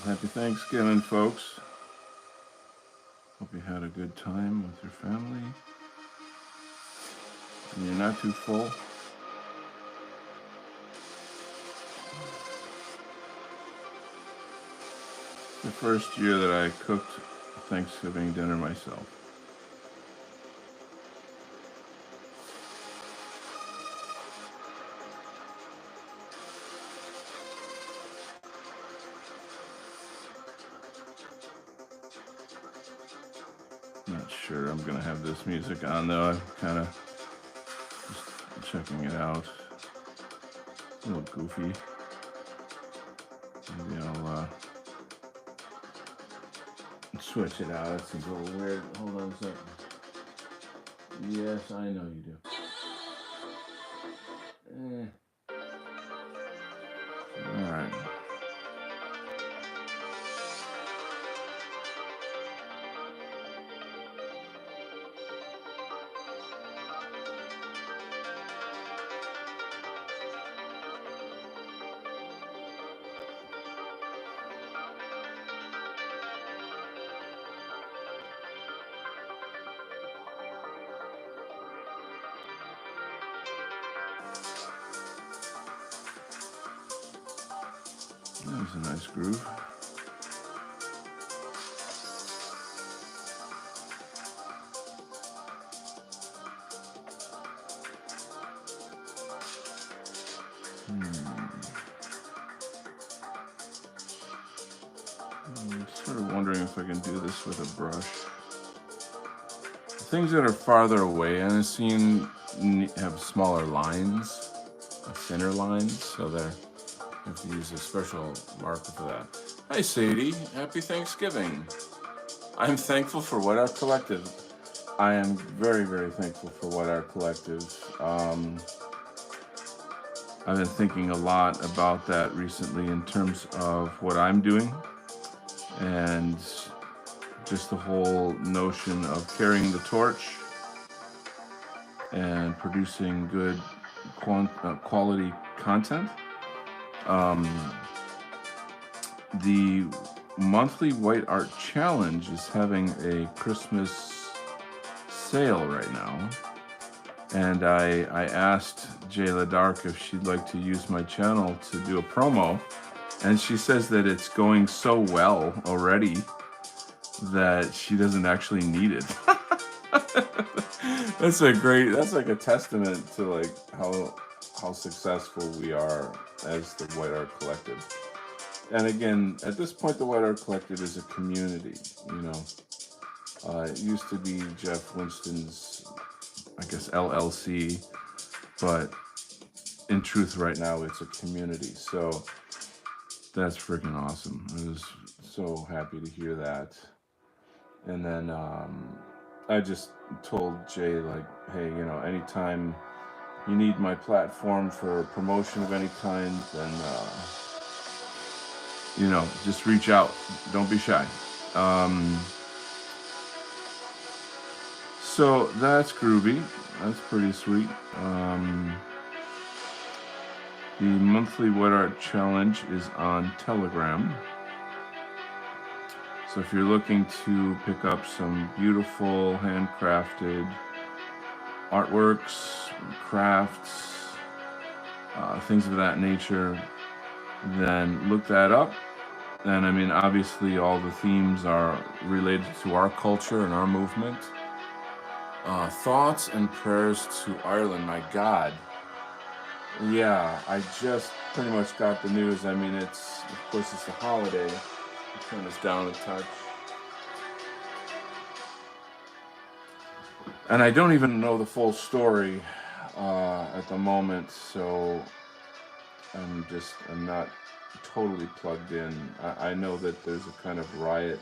Happy Thanksgiving, folks. Hope you had a good time with your family. And you're not too full. It's the first year that I cooked Thanksgiving dinner myself. Not sure I'm gonna have this music on though. I'm kind of just checking it out. It's a little goofy. Maybe I'll switch it out. It seems a little weird. Hold on a second. Yes, I know you do. All right. That was a nice groove. I'm sort of wondering if I can do this with a brush. Things that are farther away on the scene have smaller lines, thinner lines, so they have to use a special marker for that. Hi Sadie, happy Thanksgiving. I'm thankful for What Art Collective. I am very, very thankful for What Art Collective. I've been thinking a lot about that recently in terms of what I'm doing and just the whole notion of carrying the torch and producing good quality content. The monthly White Art Challenge is having a Christmas sale right now. And I asked Jayla Dark if she'd like to use my channel to do a promo. And she says that it's going so well already that she doesn't actually need it. That's like a testament to like how successful we are as the White Art Collective. And again, at this point, the White Art Collective is a community, you know. It used to be Jeff Winston's, I guess, LLC, but in truth, right now, it's a community. So that's freaking awesome. I was so happy to hear that. And then I just told Jay, like, hey, you know, anytime you need my platform for promotion of any kind, then, you know, just reach out. Don't be shy. So that's groovy. That's pretty sweet. The monthly What Art Challenge is on Telegram. So if you're looking to pick up some beautiful handcrafted artworks, crafts, things of that nature, then look that up. And I mean, obviously, all the themes are related to our culture and our movement. Thoughts and prayers to Ireland. My God. Yeah, I just pretty much got the news. I mean, of course, it's a holiday. I'll turn this down a touch. And I don't even know the full story at the moment, so I'm not totally plugged in. I know that there's a kind of riot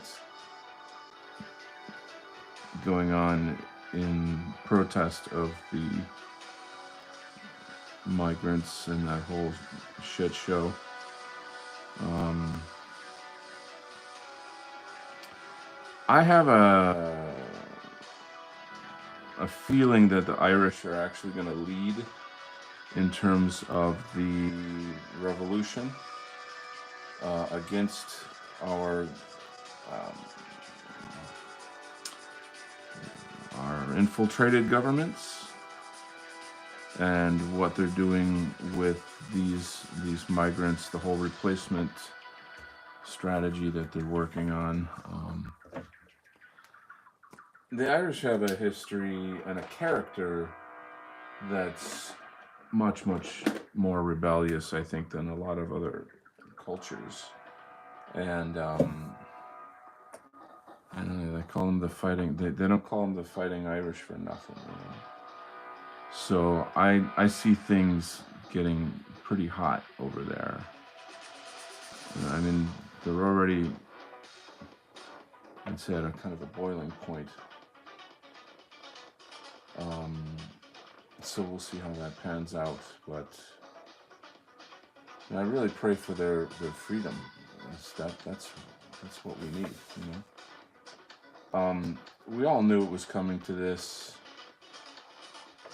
going on in protest of the migrants and that whole shit show. I have a feeling that the Irish are actually going to lead in terms of the revolution against our um, our infiltrated governments and what they're doing with these migrants, the whole replacement strategy that they're working on. The Irish have a history and a character that's much, much more rebellious, I think, than a lot of other cultures. And I don't know, they call them the fighting. They don't call them the fighting Irish for nothing, you know. So I see things getting pretty hot over there. I mean, they're already, I'd say, at a kind of a boiling point. Um, so we'll see how that pans out. But I really pray for their freedom. That's what we need, you know. We all knew it was coming to this,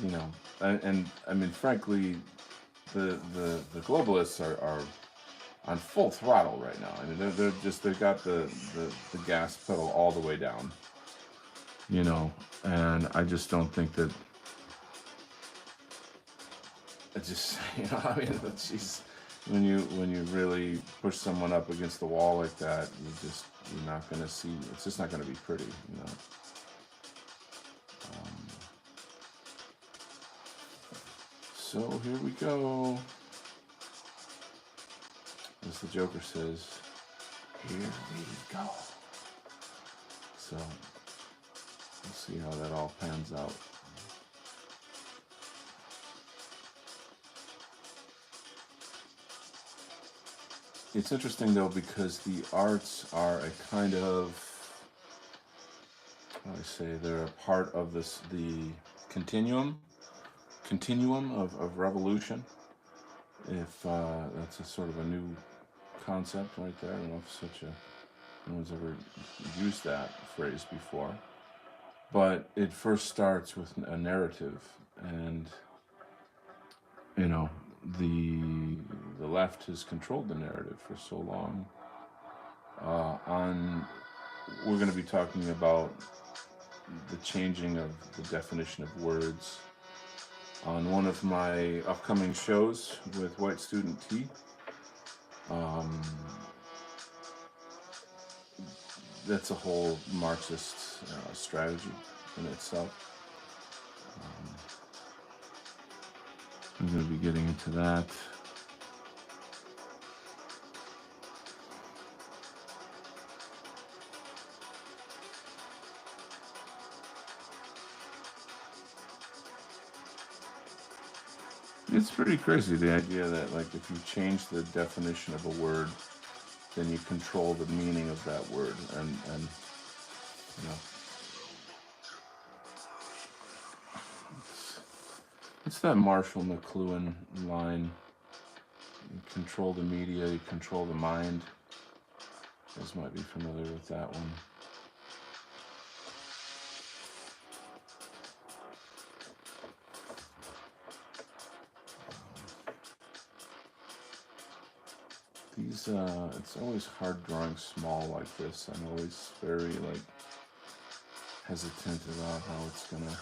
you know, and I mean, frankly, the globalists are on full throttle right now. I mean, they've got the gas pedal all the way down, you know, and I just don't think that. I just, you know, I mean, geez, when you really push someone up against the wall like that, you're not going to see. It's just not going to be pretty, you know. So here we go. As the Joker says, here we go. So we'll see how that all pans out. It's interesting though, because the arts are a kind of, how do I say, they're a part of the continuum of revolution. If that's a sort of a new concept right there. I don't know if no one's ever used that phrase before. But it first starts with a narrative, and you know, the left has controlled the narrative for so long. We're going to be talking about the changing of the definition of words on one of my upcoming shows with White Student Tea. That's a whole Marxist strategy in itself. I'm going to be getting into that. It's pretty crazy, the idea that, like, if you change the definition of a word, then you control the meaning of that word, and you know, it's that Marshall McLuhan line: you control the media, you control the mind. You guys might be familiar with that one. It's always hard drawing small like this. I'm always very, like, hesitant about how it's gonna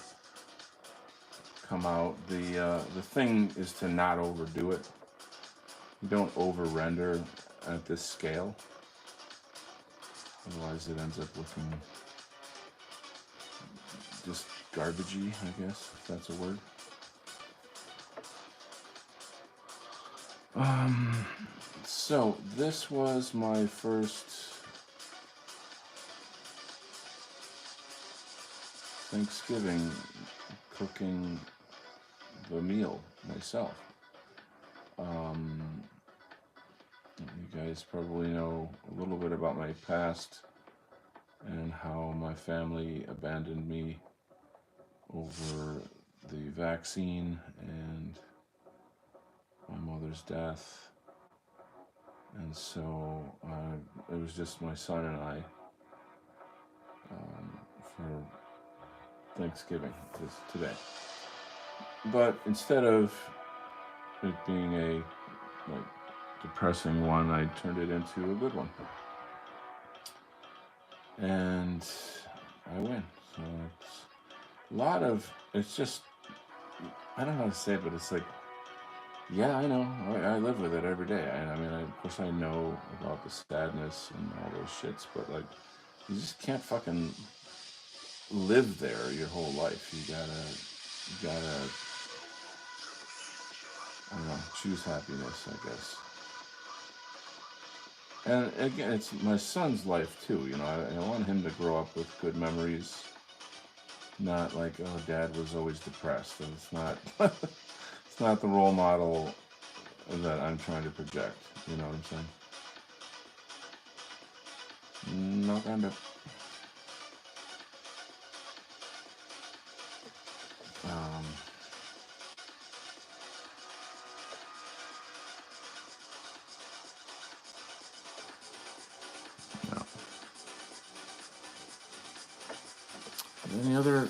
come out. The thing is to not overdo it. You don't over render at this scale, otherwise it ends up looking just garbagey, I guess, if that's a word. So this was my first Thanksgiving cooking the meal myself. You guys probably know a little bit about my past and how my family abandoned me over the vaccine and my mother's death. And so it was just my son and I for Thanksgiving today. But instead of it being a, like, depressing one, I turned it into a good one. and I win. So it's a lot of, it's just, I don't know how to say it, but it's like, yeah, I know. I live with it every day. I mean, of course, I know about the sadness and all those shits, but like, you just can't fucking live there your whole life. You gotta, I don't know, choose happiness, I guess. And again, it's my son's life too. I want him to grow up with good memories, not like, oh, dad was always depressed, and it's not, it's not the role model that I'm trying to project. You know what I'm saying? No kind of. Um, no. Any other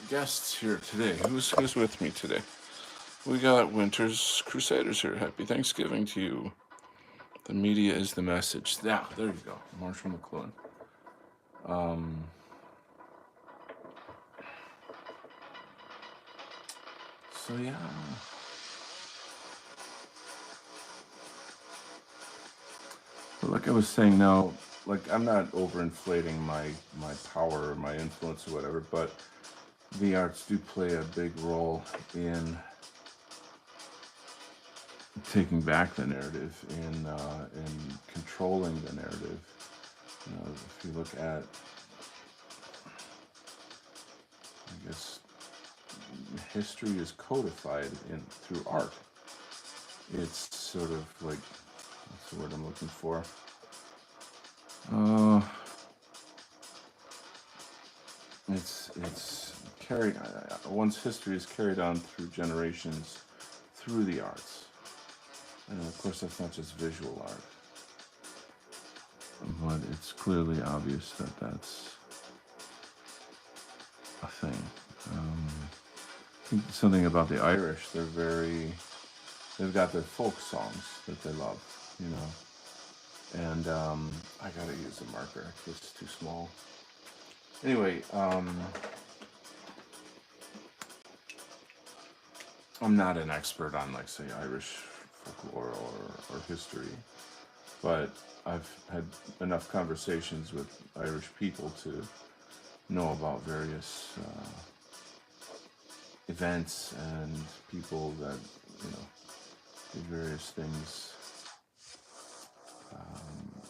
guests here today? Who's with me today? We got Winter's Crusaders here. Happy Thanksgiving to you. The media is the message. Yeah, there you go. Marshall McLuhan. Um, so yeah. But like I was saying now, like I'm not overinflating my power or my influence or whatever, but the arts do play a big role in taking back the narrative, in controlling the narrative. If you look at, I guess, history is codified in through art. It's sort of like, what's the word I'm looking for? Uh, it's carried. One's history is carried on through generations, through the arts. And of course, that's not just visual art, but it's clearly obvious that that's a thing. I think something about the Irish, they've got their folk songs that they love, you know. And I gotta use a marker, it's too small. Anyway, I'm not an expert on, like, say, Irish folklore or history, but I've had enough conversations with Irish people to know about various events and people that, you know, did various things.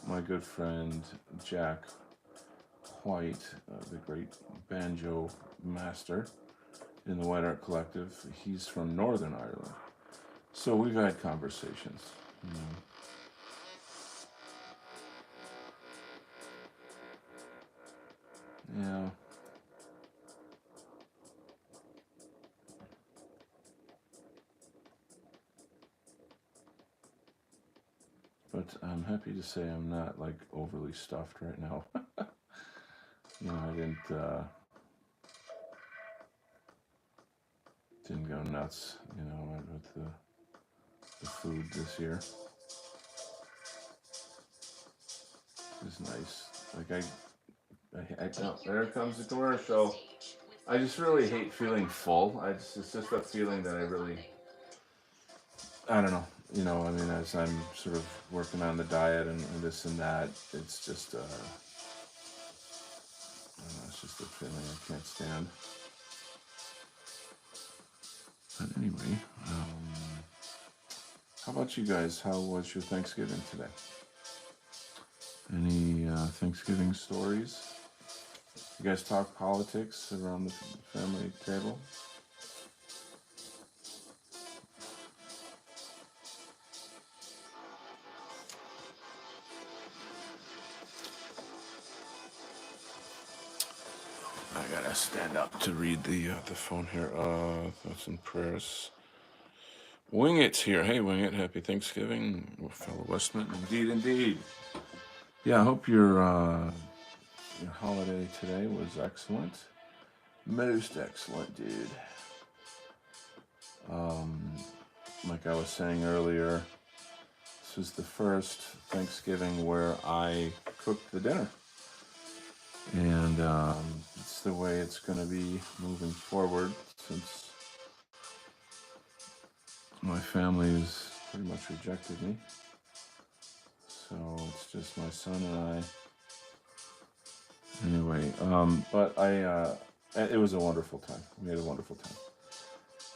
My good friend Jack White, the great banjo master in the White Art Collective, he's from Northern Ireland. So we've had conversations. You know. Yeah. But I'm happy to say I'm not like overly stuffed right now. I didn't go nuts, with the food this year. It's nice. Like oh, there comes the commercial. I just really hate feeling full. It's just a feeling that I don't know. I mean, as I'm sort of working on the diet and this and that, it's just, I don't know, it's just a feeling I can't stand. But anyway, how about you guys? How was your Thanksgiving today? Any Thanksgiving stories? You guys talk politics around the family table? I gotta stand up to read the phone here. Thoughts and prayers. Wing It's here. Hey, Wing It. Happy Thanksgiving, fellow Westman. Indeed, indeed. Yeah, I hope your holiday today was excellent. Most excellent, dude. Like I was saying earlier, this was the first Thanksgiving where I cooked the dinner. And it's the way it's going to be moving forward since my family has pretty much rejected me. So it's just my son and I. Anyway, it was a wonderful time. We had a wonderful time.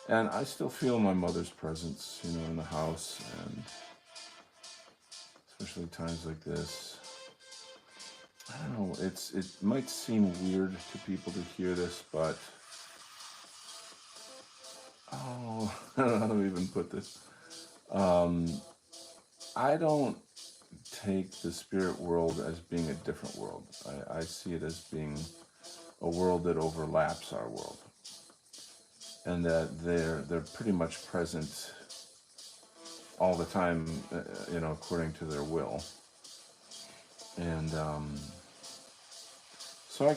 And I still feel my mother's presence, in the house, and especially times like this. I don't know. It might seem weird to people to hear this, but I don't know how to even put this. Um, I don't take the spirit world as being a different world. I see it as being a world that overlaps our world, and that they're pretty much present all the time, according to their will. And so I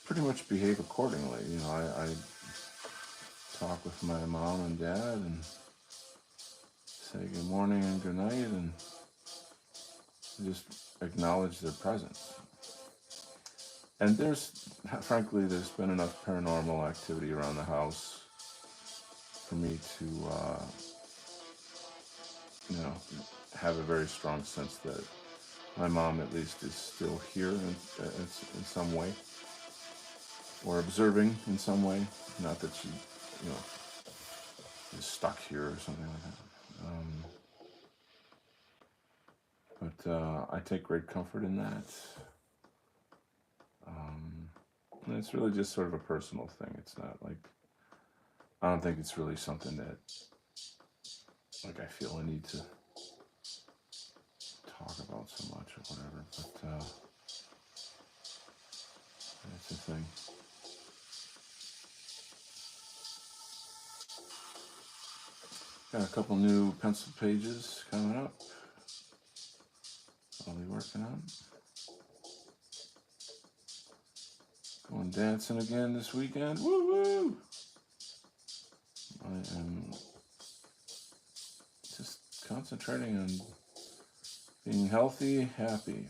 pretty much behave accordingly. I talk with my mom and dad and say good morning and good night and just acknowledge their presence. And frankly, there's been enough paranormal activity around the house for me to, have a very strong sense that my mom, at least, is still here in some way, or observing in some way. Not that she, is stuck here or something like that. But I take great comfort in that. And it's really just sort of a personal thing. It's not like, I don't think it's really something that, like, I feel I need to talk about so much or whatever. But it's a thing. Got a couple new pencil pages coming up. I'll be working on. Going dancing again this weekend. Woo woo! I am just concentrating on being healthy, happy.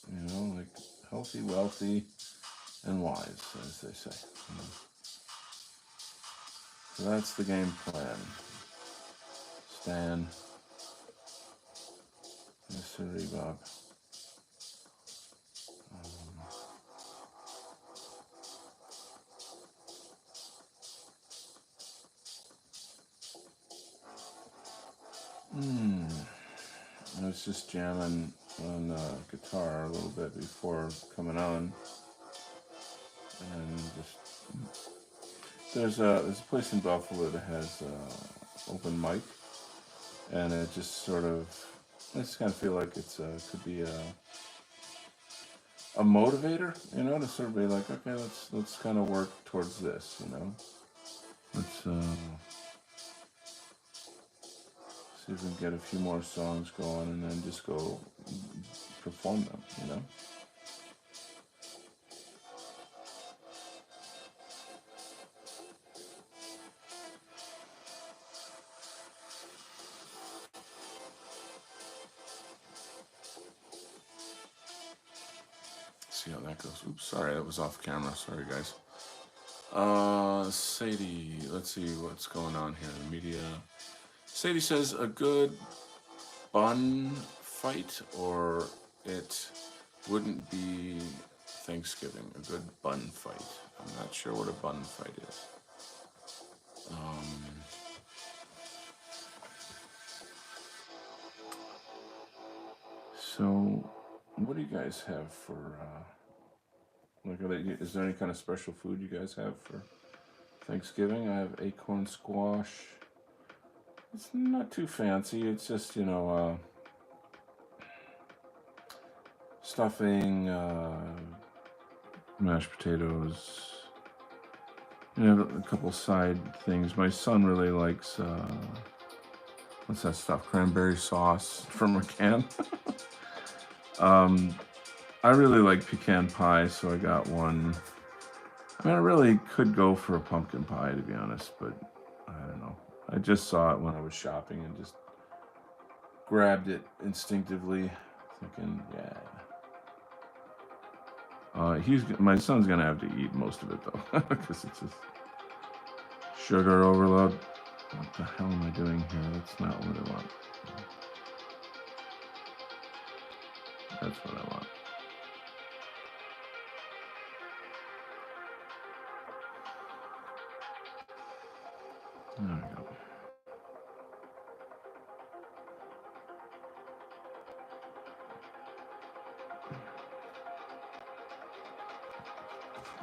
Like healthy, wealthy, and wise, as they say. So that's the game plan. Stan. Yes, sir, Bob. I was just jamming on guitar a little bit before coming on, and there's a place in Buffalo that has open mic, and it just sort of, I just kind of feel like could be a motivator, to sort of be like, okay, let's kind of work towards this, let's see if we can get a few more songs going, and then just go perform them, See how that goes. Oops, sorry, that was off camera. Sorry, guys. Sadie, let's see what's going on here. The media. Sadie says a good bun fight, or it wouldn't be Thanksgiving. A good bun fight. I'm not sure what a bun fight is. So, what do you guys have for? Is there any kind of special food you guys have for Thanksgiving? I have acorn squash. It's not too fancy. It's just, stuffing, mashed potatoes, a couple side things. My son really likes, what's that stuff? Cranberry sauce from a can. I really like pecan pie, so I got one. I mean, I really could go for a pumpkin pie, to be honest, but I don't know. I just saw it when I was shopping and just grabbed it instinctively, thinking, yeah. My son's gonna have to eat most of it though, because it's just sugar overload. What the hell am I doing here? That's not what I want. That's what I want. There we go.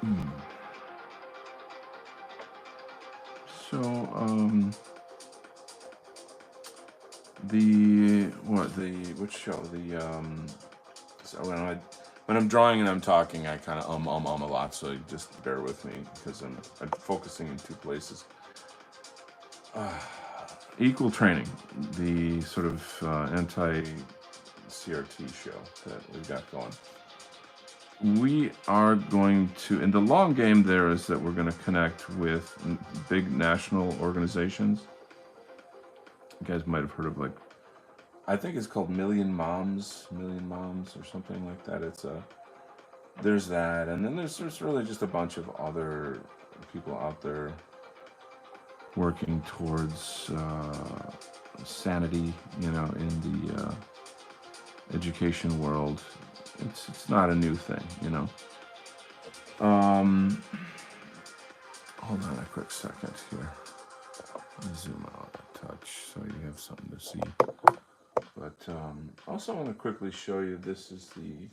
Hmm. So, which show? So when I'm drawing and I'm talking, I kind of a lot. So just bear with me because I'm focusing in two places. Equal Training, the sort of anti-CRT show that we've got going. We are going to, in the long game, there is that we're going to connect with big national organizations. You guys might have heard of, like, I think it's called Million Moms, or something like that. There's that, and then there's really just a bunch of other people out there working towards sanity, in the education world. It's not a new thing. Hold on a quick second here. Let me zoom out a touch so you have something to see. But also want to quickly show you, this is the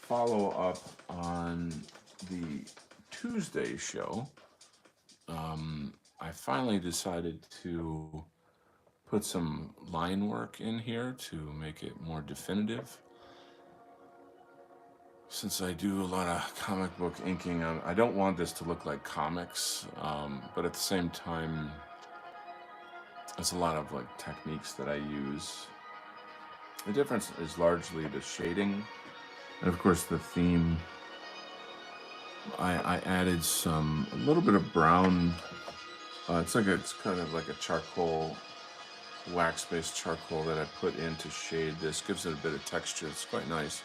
follow-up on the Tuesday show. I finally decided to put some line work in here to make it more definitive. Since I do a lot of comic book inking, I don't want this to look like comics, but at the same time, there's a lot of like techniques that I use. The difference is largely the shading, and of course the theme. I added a little bit of brown. It's kind of like a charcoal, wax-based charcoal that I put in to shade this. Gives it a bit of texture. It's quite nice.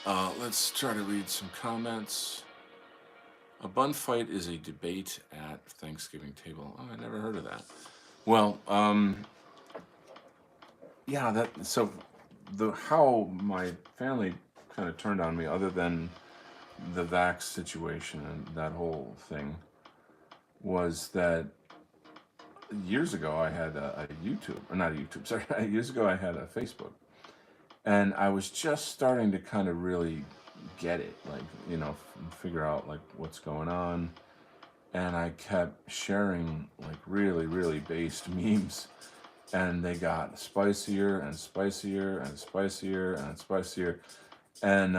Let's try to read some comments. A bun fight is a debate at Thanksgiving table. Oh, I never heard of that. Well, yeah, how my family kind of turned on me, other than the vax situation and that whole thing, was that years ago I had a YouTube, or not a YouTube, sorry, years ago I had a Facebook, and I was just starting to kind of really get it, like, figure out like what's going on, and I kept sharing like really, really based memes, and they got spicier and spicier and spicier and spicier, and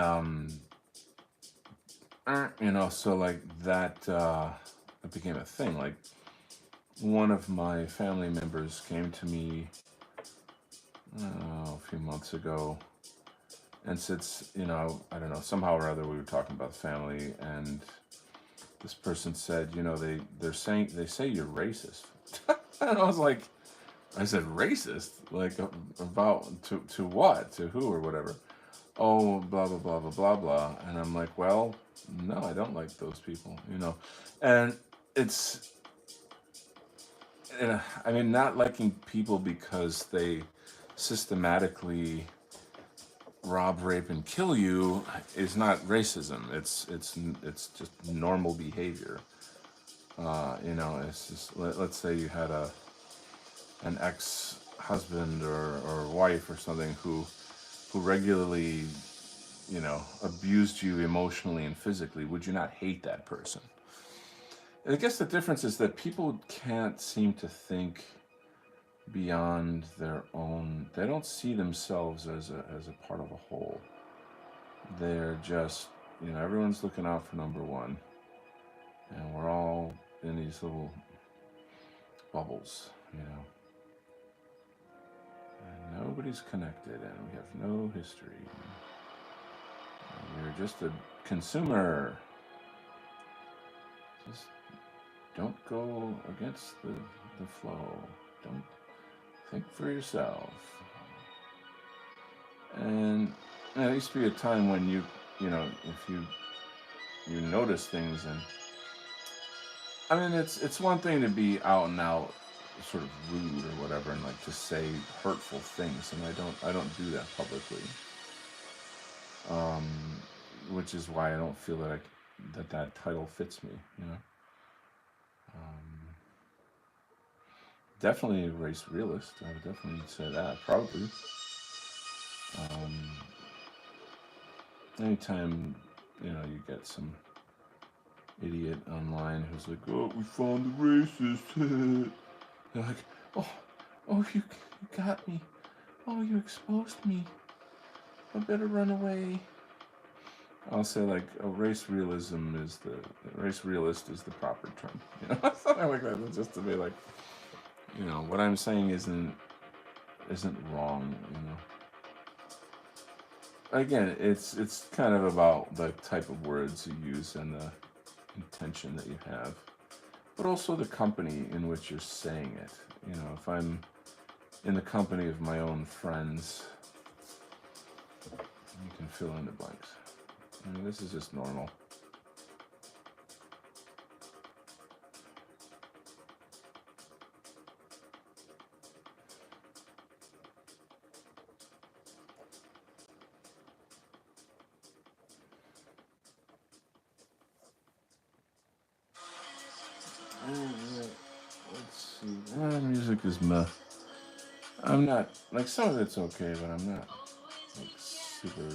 so like that it became a thing. Like, one of my family members came to me a few months ago and said, I don't know, somehow or other we were talking about family, and this person said, they say you're racist. And I said, racist? Like, about to what? To who or whatever? Oh, blah, blah, blah, blah, blah, blah. And I'm like, well, no, I don't like those people, And it's, I mean, not liking people because they systematically rob, rape, and kill you is not racism. It's just normal behavior. It's just, let's say you had an ex-husband or wife or something who regularly, abused you emotionally and physically. Would you not hate that person? I guess the difference is that people can't seem to think beyond their own. They don't see themselves as a part of a whole. They're just, everyone's looking out for number one, and we're all in these little bubbles, and nobody's connected, and we have no history. And we're just a consumer. Just don't go against the flow. Don't think for yourself. And there used to be a time when you if you notice things, and I mean, it's one thing to be out and out sort of rude or whatever, and like to say hurtful things, and I don't do that publicly, um, which is why I don't feel that title fits me. Um, Definitely a race realist. I would definitely say that. Probably. Um, Anytime you get some idiot online who's like, "Oh, we found the racist." They're like, "Oh, oh, you got me. Oh, you exposed me. I better run away." I'll say like a race realist is the proper term. Something like that. Just to be like, what I'm saying isn't wrong. Again, it's kind of about the type of words you use and the intention that you have, but also the company in which you're saying it. If I'm in the company of my own friends, you can fill in the blanks. This is just normal. Let's see. Music is meh. I'm not like some of it's okay, but I'm not like super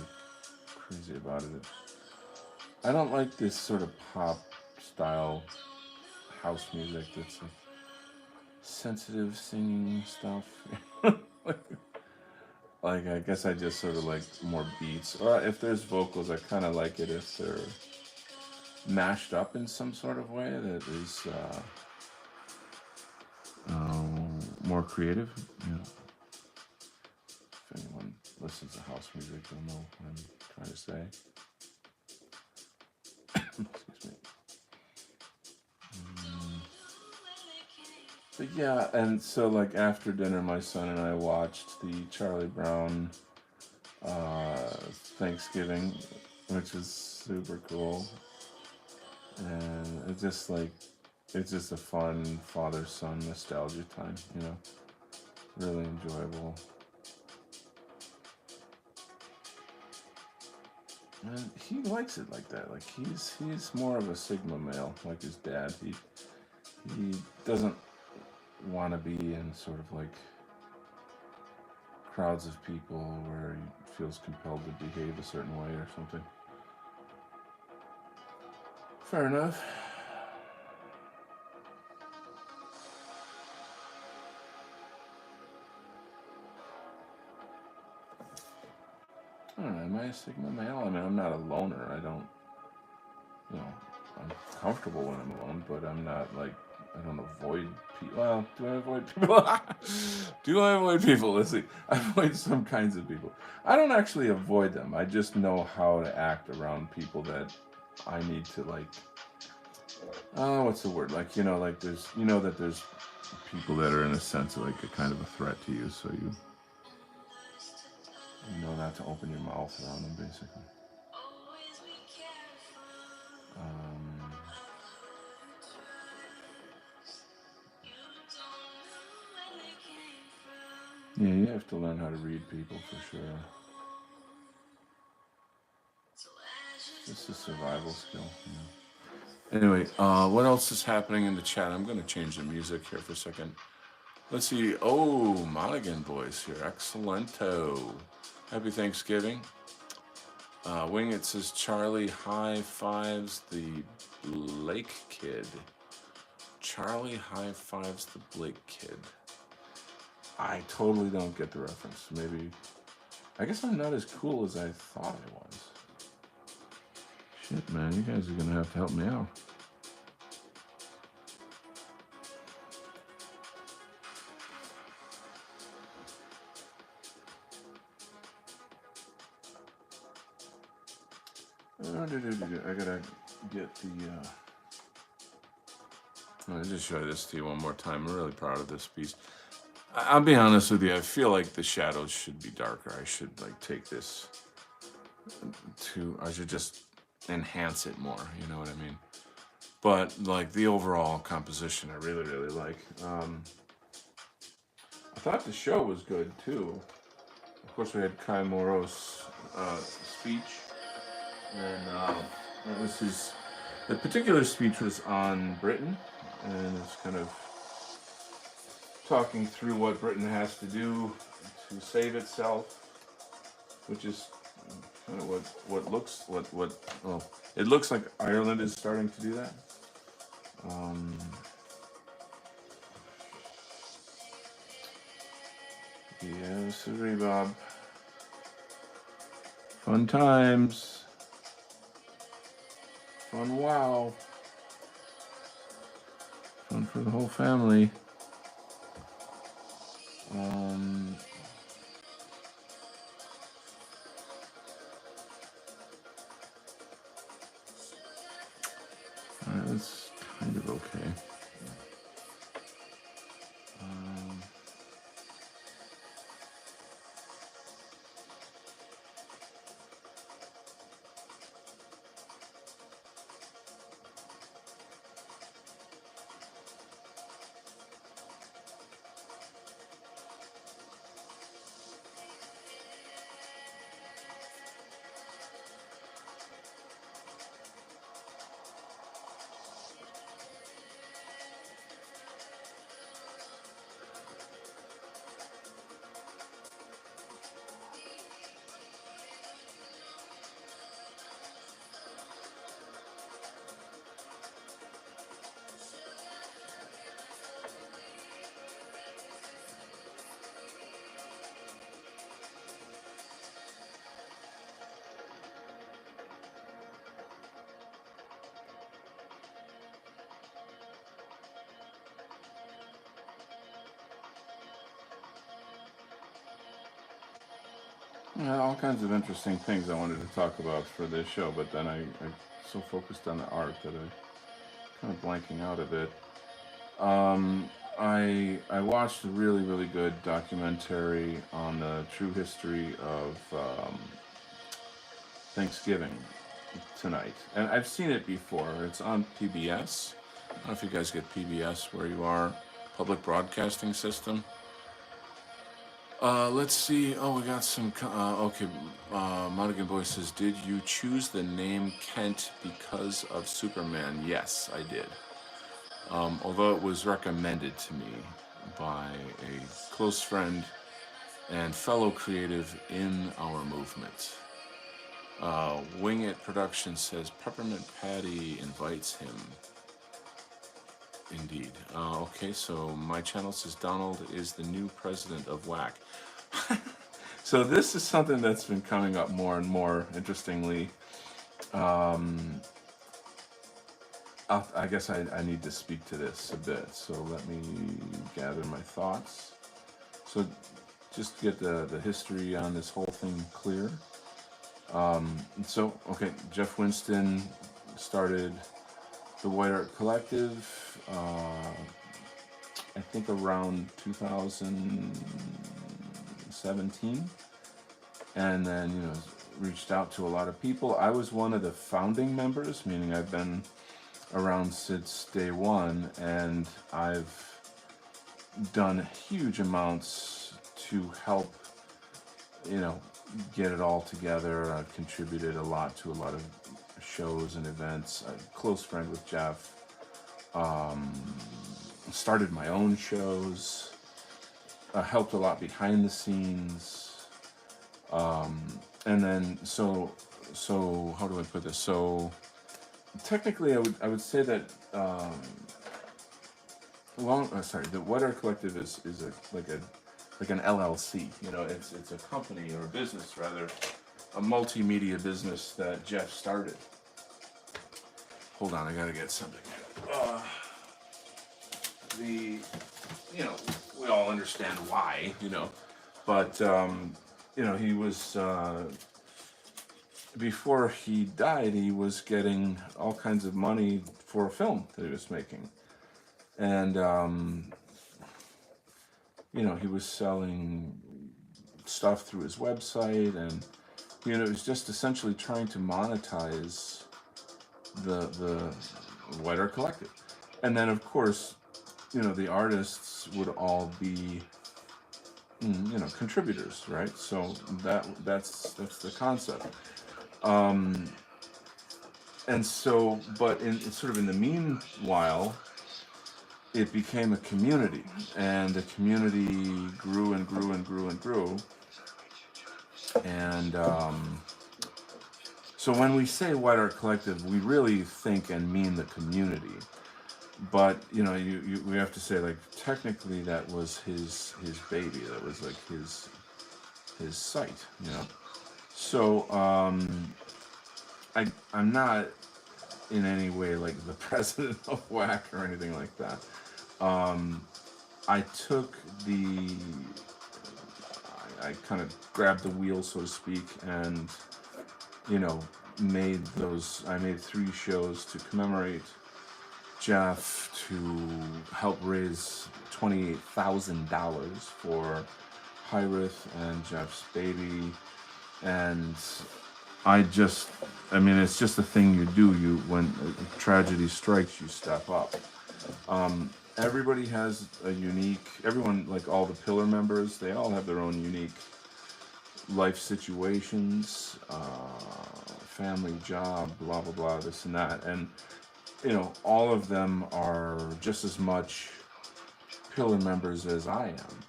crazy about it. I don't like this sort of pop style house music that's like sensitive singing stuff. like, like I guess I just sort of like more beats, or if there's vocals, I kind of like it if they're mashed up in some sort of way that is more creative. If anyone listens to house music, they'll know what I'm trying to say. Excuse me. But yeah, and so like after dinner, my son and I watched the Charlie Brown Thanksgiving, which is super cool, and it's just a fun father-son nostalgia time. Really enjoyable. And he likes it like that. Like he's more of a Sigma male, like his dad. He doesn't want to be in sort of like crowds of people where he feels compelled to behave a certain way or something. Fair enough. I don't know. Am I a Sigma male? I mean, I'm not a loner. I don't, I'm comfortable when I'm alone, but I'm not like, I don't avoid people. Well, do I avoid people? Do I avoid people? Let's see. I avoid some kinds of people. I don't actually avoid them. I just know how to act around people that I need to like. What's the word? Like like there's that there's people that are in a sense like a kind of a threat to you, so you know not to open your mouth around them, basically. Um, yeah, you have to learn how to read people for sure. It's just a survival skill. Anyway, what else is happening in the chat? I'm going to change the music here for a second. Let's see. Oh, Monaghan boys here. Excellento. Happy Thanksgiving. Wing It says Charlie high fives the Blake kid. Charlie high fives the Blake kid. I totally don't get the reference. Maybe. I guess I'm not as cool as I thought I was. Shit, man. You guys are going to have to help me out. I gotta get the. I'll just show this to you one more time. I'm really proud of this piece. I'll be honest with you. I feel like the shadows should be darker. I should like take this I should just enhance it more. You know what I mean? But like the overall composition, I really really like. I thought the show was good too. Of course, we had Kai Moro's speech, and that was his. The particular speech was on Britain, and it's kind of talking through what Britain has to do to save itself, which is kind of what looks what well, it looks like Ireland is starting to do that. Um, yeah, sorry, Bob. Fun times, fun wow, fun for the whole family. Um, that's kind of okay. Um, yeah, all kinds of interesting things I wanted to talk about for this show, but then I so focused on the art that I kind of blanking out a bit. Um, I watched a really really good documentary on the true history of Thanksgiving tonight, and I've seen it before. It's on PBS. I don't know if you guys get PBS where you are, public broadcasting system. Let's see. Oh, we got some. Okay, Monaghan Boy says, "Did you choose the name Kent because of Superman?" Yes, I did. Although it was recommended to me by a close friend and fellow creative in our movement. Wing It Production says Peppermint Patty invites him. Indeed. Okay, so my channel says Donald is the new president of WAC. So this is something that's been coming up more and more. Interestingly, um, I guess I need to speak to this a bit. So let me gather my thoughts. So just to get the history on this whole thing clear. Okay, Jeff Winston started the White Art Collective, I think around 2017, and then reached out to a lot of people. I was one of the founding members, meaning I've been around since day one, and I've done huge amounts to help get it all together. I've contributed a lot to a lot of shows and events. I'm a close friend with Jeff. Started my own shows. Helped a lot behind the scenes. And then so how do I put this? So technically, I would say that the White Art Collective is like an LLC. It's a company or a business rather, a multimedia business that Jeff started. Hold on, I gotta get something. The we all understand why, but he was before he died, he was getting all kinds of money for a film that he was making, and he was selling stuff through his website, and it's just essentially trying to monetize the White Art Collective. And then, of course, the artists would all be, contributors, right? So that's the concept. Um, and so, but sort of in the meanwhile, it became a community, and the community grew and grew and grew and grew. And so when we say White Art Collective, we really think and mean the community. But we have to say, like, technically that was his baby. That was like his site. So I'm not in any way like the president of WAC or anything like that. I took I kind of grabbed the wheel, so to speak, and I made 3 shows to commemorate Jeff, to help raise $28,000 for Hyrith and Jeff's baby. And it's just a thing you do. When a tragedy strikes, you step up. Everybody has everyone, like all the Pillar members, they all have their own unique life situations, family, job, blah, blah, blah, this and that. And, all of them are just as much Pillar members as I am.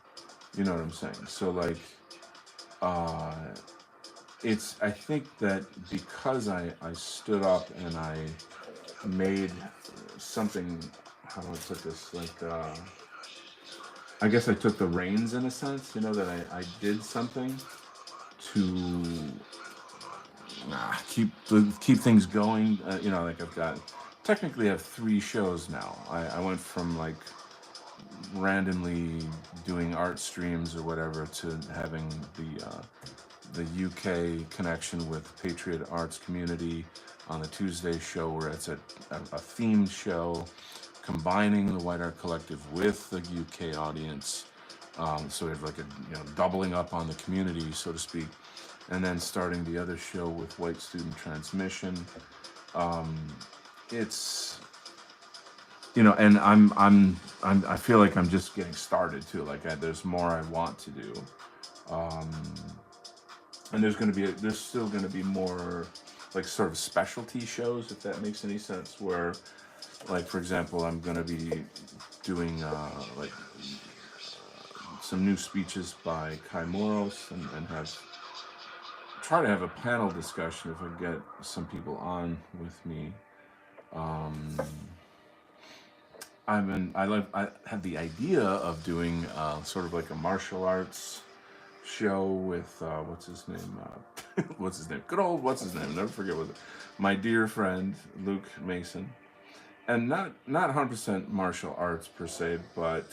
You know what I'm saying? So, like, I think that because I stood up and I made something, how do I put this? Like, I guess I took the reins in a sense, that I did something to keep things going. Like technically I have 3 shows now. I went from like randomly doing art streams or whatever to having the UK connection with Patriot Arts Community on the Tuesday show, where it's a themed show combining the White Art Collective with the UK audience. So we have like a doubling up on the community, so to speak, and then starting the other show with White Student Transmission. It's and I feel like I'm just getting started too. Like there's more I want to do, and there's still gonna be more like sort of specialty shows, if that makes any sense. Where, like, for example, I'm gonna be doing like some new speeches by Kai Moros, and try to have a panel discussion if I get some people on with me. I have the idea of doing sort of like a martial arts show with what's his name? Good old what's his name? Never forget my dear friend Luke Mason, and not 100% martial arts per se, but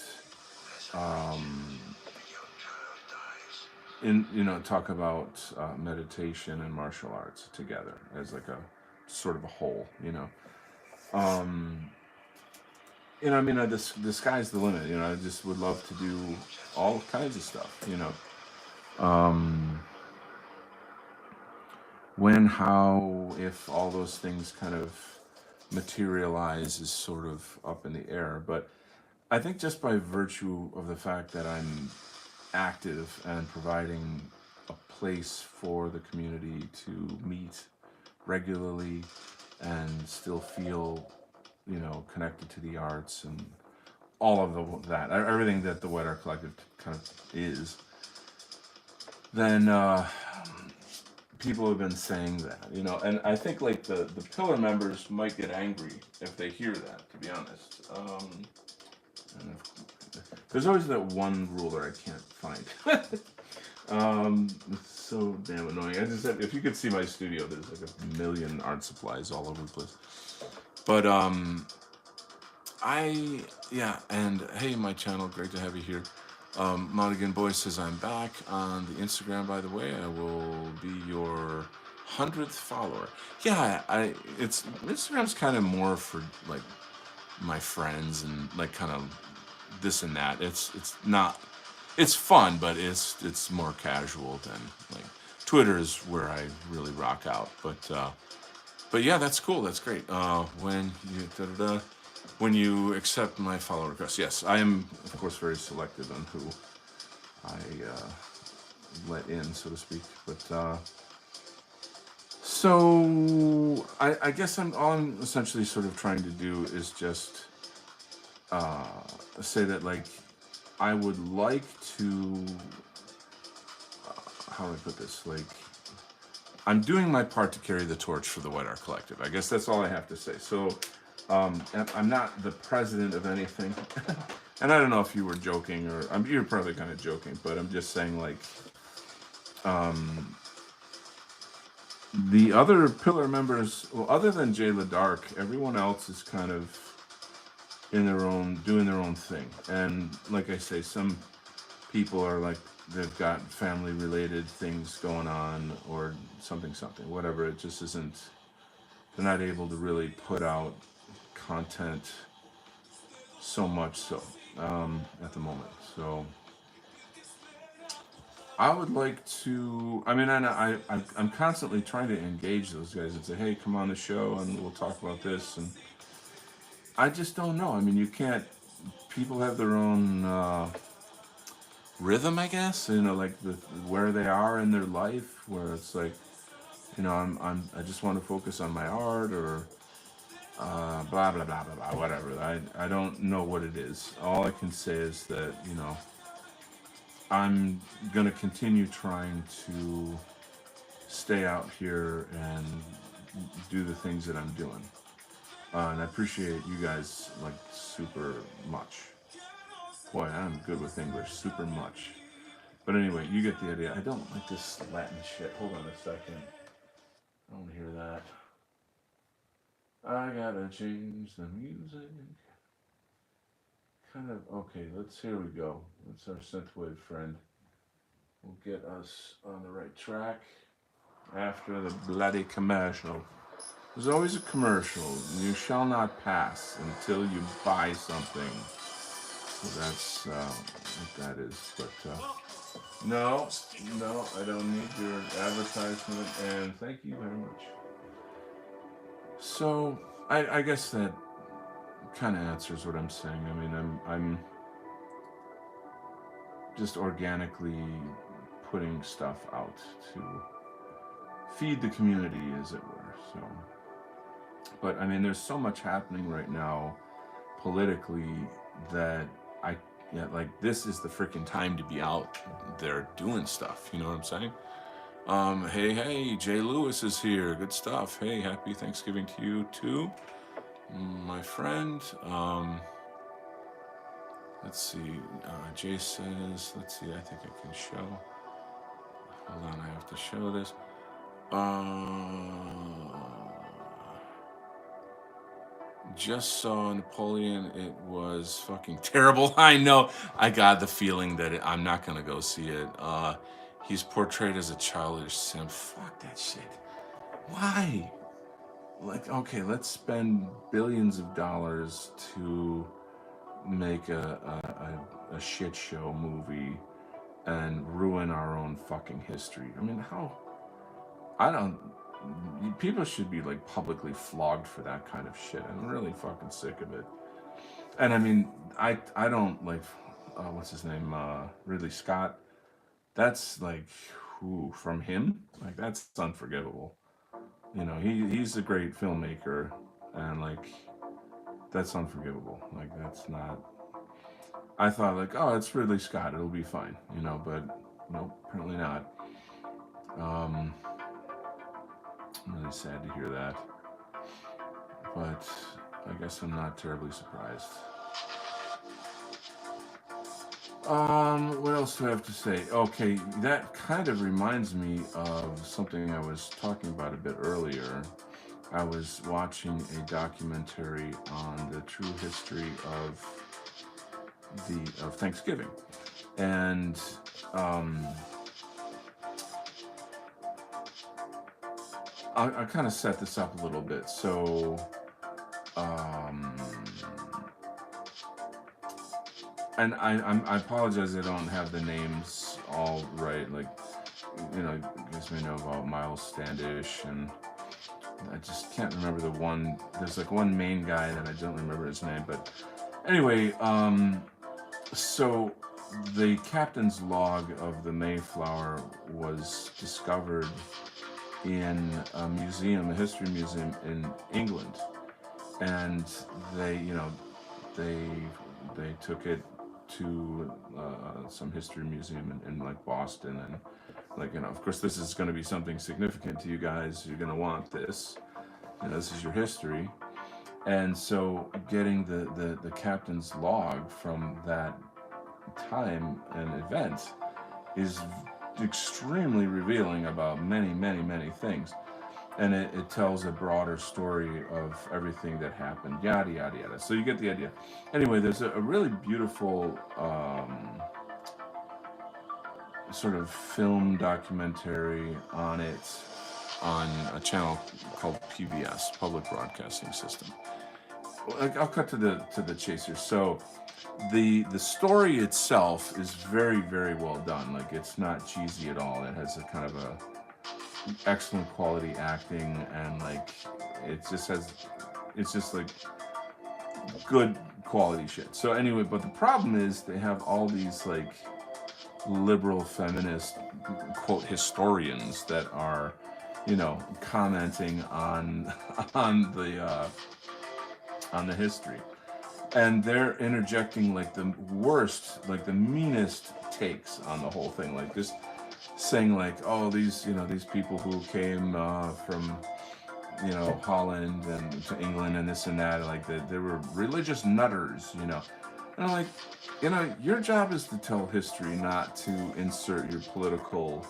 talk about meditation and martial arts together as like a sort of a whole. The sky's the limit. I just would love to do all kinds of stuff. When, how, if all those things kind of materialize is sort of up in the air. But I think just by virtue of the fact that I'm active and providing a place for the community to meet regularly and still feel, connected to the arts and all of that, everything that the White Art Collective kind of is, then people have been saying that, and I think like the Pillar members might get angry if they hear that, to be honest. And there's always that one ruler I can't find. It's so damn annoying. If you could see my studio, there's like a million art supplies all over the place. But and hey, my channel, great to have you here. Monaghan Boy says I'm back on the Instagram. By the way, I will be your 100th follower. Yeah, Instagram's kind of more for like my friends and like kind of this and that. It's not. It's fun, but it's more casual than like Twitter is where I really rock out. But yeah, that's cool. That's great. When you accept my follow request, yes, I am of course very selective on who I let in, so to speak. But so I guess all I'm essentially sort of trying to do is just say that like I would like to how do I put this, like I'm doing my part to carry the torch for the White Art Collective. I guess that's all I have to say. So I'm not the president of anything. And I don't know if you were joking or you're probably kind of joking, but I'm just saying like the other pillar members, well, other than Jay LaDark, everyone else is kind of doing their own thing. And like I say, some people are like, they've got family related things going on or something, whatever. It just isn't, they're not able to really put out content so much so at the moment. So I would like to, I mean, I'm constantly trying to engage those guys and say, hey, come on the show and we'll talk about this. And I just don't know. I mean, you can't, people have their own rhythm, I guess, like where they are in their life, where it's like, I just want to focus on my art or blah, blah, blah, blah, blah, whatever. I don't know what it is. All I can say is that, I'm going to continue trying to stay out here and do the things that I'm doing. And I appreciate you guys like super much. Boy, I'm good with English, super much. But anyway, you get the idea. I don't like this Latin shit. Hold on a second. I don't hear that. I gotta change the music. Kind of, okay, here we go. That's our synthwave friend. We'll get us on the right track after the bloody commercial. There's always a commercial. You shall not pass until you buy something. So that's what that is. But no, I don't need your advertisement. And thank you very much. So I guess that kind of answers what I'm saying. I mean, I'm just organically putting stuff out to feed the community, as it were. So, but I mean, there's so much happening right now politically that like this is the freaking time to be out there doing stuff. You know what I'm saying? Hey, Jay Lewis is here. Good stuff. Hey, happy Thanksgiving to you too, my friend. Let's see. Jay says, let's see. I think I can show. Hold on, I have to show this. Just saw Napoleon. It was fucking terrible. I know. I got the feeling that I'm not gonna go see it. He's portrayed as a childish simp. Fuck that shit. Why? Like, okay, let's spend billions of dollars to make a shit show movie and ruin our own fucking history. I mean, how? I don't. People should be like publicly flogged for that kind of shit. I'm really fucking sick of it. And I mean, I don't like, what's his name? Ridley Scott. That's like, from him? Like, that's unforgivable. He's a great filmmaker, and like, that's unforgivable. Like, that's not. I thought like, oh, it's Ridley Scott, it'll be fine, but nope, apparently not. I'm really sad to hear that, but I guess I'm not terribly surprised. What else do I have to say? Okay, that kind of reminds me of something I was talking about a bit earlier. I was watching a documentary on the true history of Thanksgiving, and I kind of set this up a little bit. So, and I apologize, I don't have the names all right. Like, because guys may know about Miles Standish, and I just can't remember the one. There's like one main guy that I don't remember his name, but anyway, so the captain's log of the Mayflower was discovered in a museum, a history museum in England, and they they took it to some history museum in like Boston, and of course this is going to be something significant to you guys. You're going to want this, this is your history. And so getting the captain's log from that time and event is extremely revealing about many, many, many things. And it tells a broader story of everything that happened, yada, yada, yada. So you get the idea. Anyway, there's a really beautiful sort of film documentary on it on a channel called PBS, Public Broadcasting System. I'll cut to the chase here. So the story itself is very, very well done. Like, it's not cheesy at all. It has a kind of a excellent quality acting, and like it's just like good quality shit. So anyway, but the problem is they have all these like liberal feminist quote historians that are commenting on the history, and they're interjecting like the worst, like the meanest takes on the whole thing, like just saying like, oh, these people who came from Holland and to England and this and that, like they were religious nutters, and I'm like, your job is to tell history, not to insert your political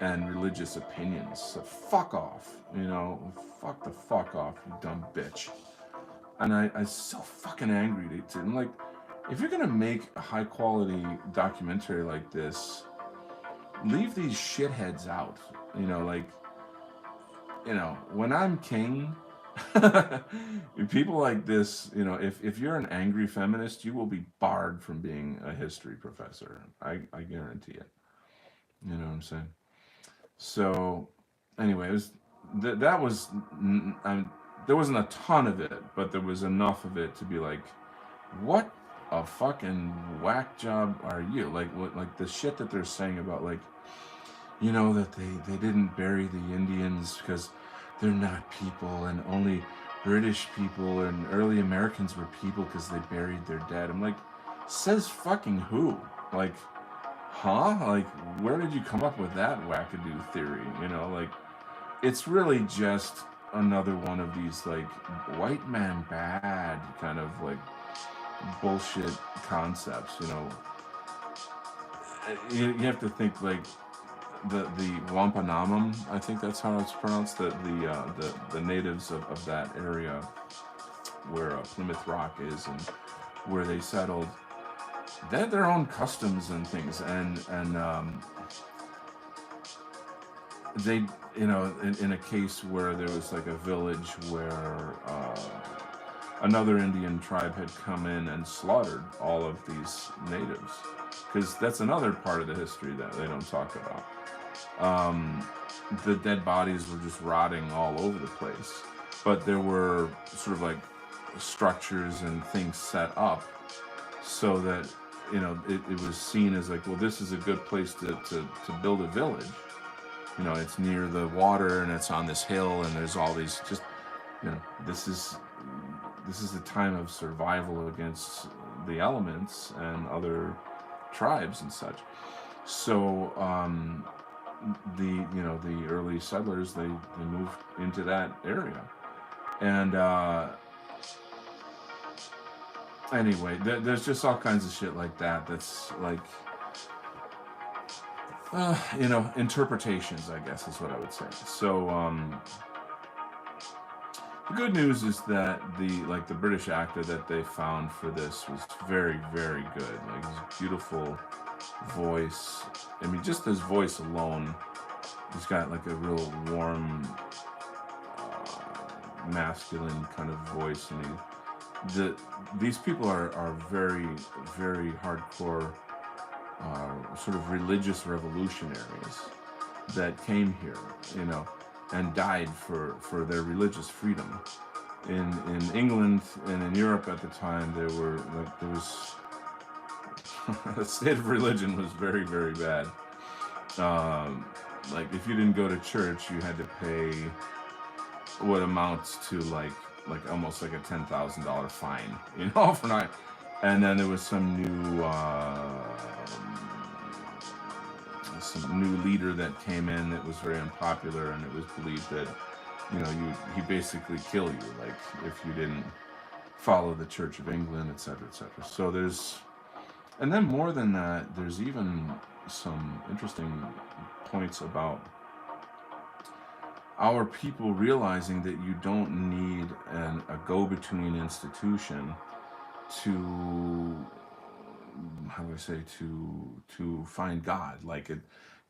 and religious opinions. So fuck off, fuck off, you dumb bitch. And I'm so fucking angry to I'm like, if you're gonna make a high quality documentary like this, leave these shitheads out. When I'm king, people like this, if you're an angry feminist, you will be barred from being a history professor. I guarantee it. You know what I'm saying? So, anyway, it was that was. There wasn't a ton of it, but there was enough of it to be like, what a fucking whack job are you? Like the shit that they're saying about like, that they didn't bury the Indians because they're not people, and only British people and early Americans were people because they buried their dead. I'm like, says fucking who? Like, huh? Like, where did you come up with that wackadoo theory? Like, it's really just another one of these like white man bad kind of like bullshit concepts. You have to think like the Wampanoag, I think that's how it's pronounced, the natives of that area where Plymouth Rock is and where they settled. They had their own customs and things, and they, in a case where there was like a village where another Indian tribe had come in and slaughtered all of these natives, because that's another part of the history that they don't talk about. The dead bodies were just rotting all over the place, but there were sort of like structures and things set up so that it was seen as like, well, this is a good place to build a village. It's near the water and it's on this hill and there's all these just, this is a time of survival against the elements and other tribes and such. So the early settlers, they moved into that area, and anyway, there's just all kinds of shit like that that's like interpretations, I guess is what I would say. So the good news is that the British actor that they found for this was very, very good. Like, his beautiful voice. I mean, just his voice alone, he's got like a real warm, masculine kind of voice, and these people are very, very hardcore, sort of religious revolutionaries, that came here, you know, and died for their religious freedom. In England and in Europe at the time, there was the state of religion was very, very bad. Like if you didn't go to church, you had to pay what amounts to like almost like a $10,000 fine, you know, for not. And then there was some new leader that came in that was very unpopular, and it was believed that he basically kill you, like if you didn't follow the Church of England, etc., etc. So and then more than that, there's even some interesting points about our people realizing that you don't need a go-between institution to, how do I say, to find God. Like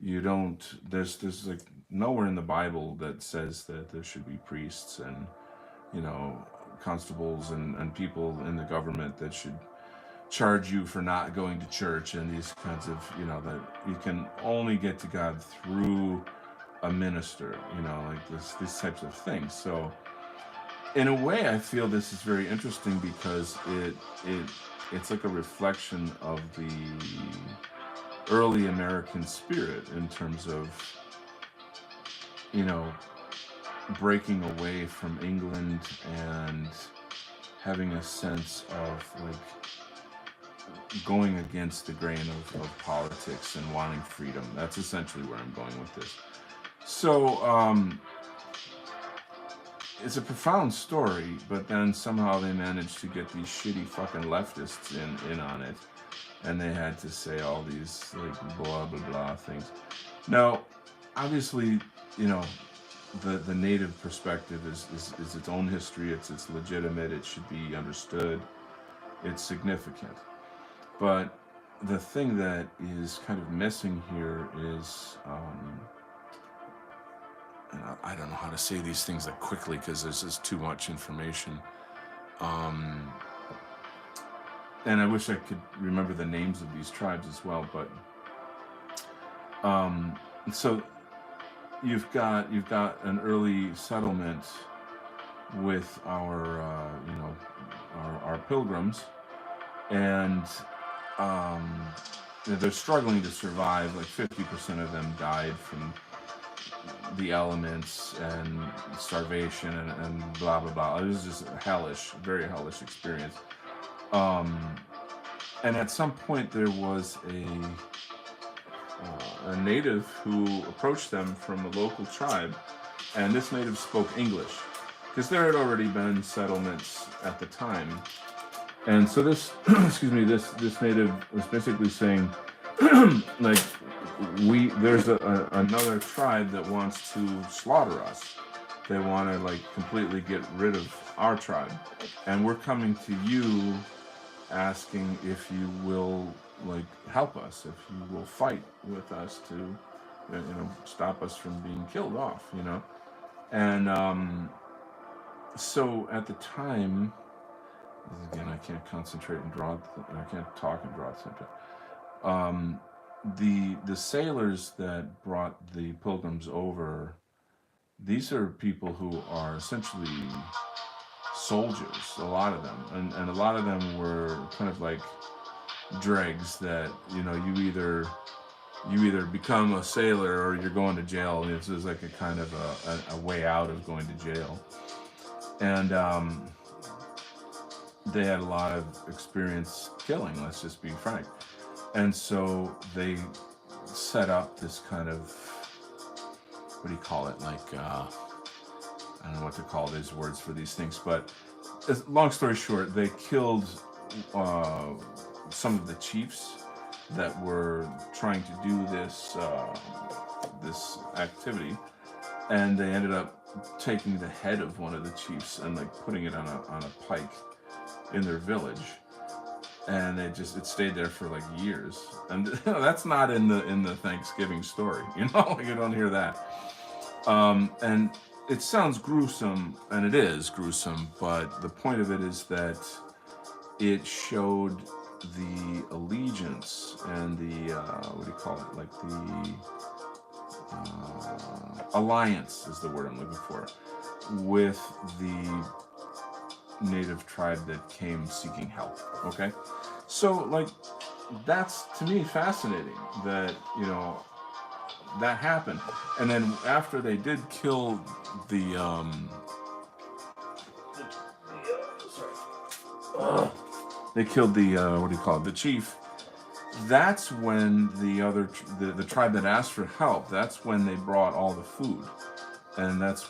you don't. There's like nowhere in the Bible that says that there should be priests and you know constables and people in the government that should charge you for not going to church, and these kinds of, that you can only get to God through a minister, like these types of things. So in a way, I feel this is very interesting because it's like a reflection of the early American spirit in terms of, breaking away from England and having a sense of like going against the grain of politics and wanting freedom. That's essentially where I'm going with this. So it's a profound story, but then somehow they managed to get these shitty fucking leftists in on it, and they had to say all these like blah blah blah things. Now, obviously, the native perspective is its own history. It's legitimate. It should be understood. It's significant. But the thing that is kind of missing here is, and I don't know how to say these things that quickly because there's just too much information. And I wish I could remember the names of these tribes as well. But so you've got an early settlement with our our pilgrims, and they're struggling to survive. Like 50% of them died from the elements and starvation and blah blah blah. It was just a hellish, very hellish experience. And at some point there was a native who approached them from a local tribe, and this native spoke English because there had already been settlements at the time. And so this excuse me, this native was basically saying like, there's another tribe that wants to slaughter us. They want to like completely get rid of our tribe, and we're coming to you asking if you will like help us, if you will fight with us to stop us from being killed off, and so at the time, again, I can't concentrate and draw, I can't talk and draw at the same time. The sailors that brought the pilgrims over, these are people who are essentially soldiers, a lot of them, and a lot of them were kind of like dregs that you either become a sailor or you're going to jail. This is like a kind of a way out of going to jail, and they had a lot of experience killing, let's just be frank. And so they set up this kind of, what do you call it? Like, I don't know what to call these words for these things, but long story short, they killed some of the chiefs that were trying to do this activity, and they ended up taking the head of one of the chiefs and like putting it on a pike in their village. And it stayed there for like years, and that's not in the Thanksgiving story, like you don't hear that. And it sounds gruesome, and it is gruesome, but the point of it is that it showed the allegiance and the what do you call it, like alliance is the word I'm looking for, with the native tribe that came seeking help. Okay, so like that's to me fascinating that that happened, and then after they did kill the they killed the what do you call it, the chief. That's when the tribe that asked for help. That's when they brought all the food, and that's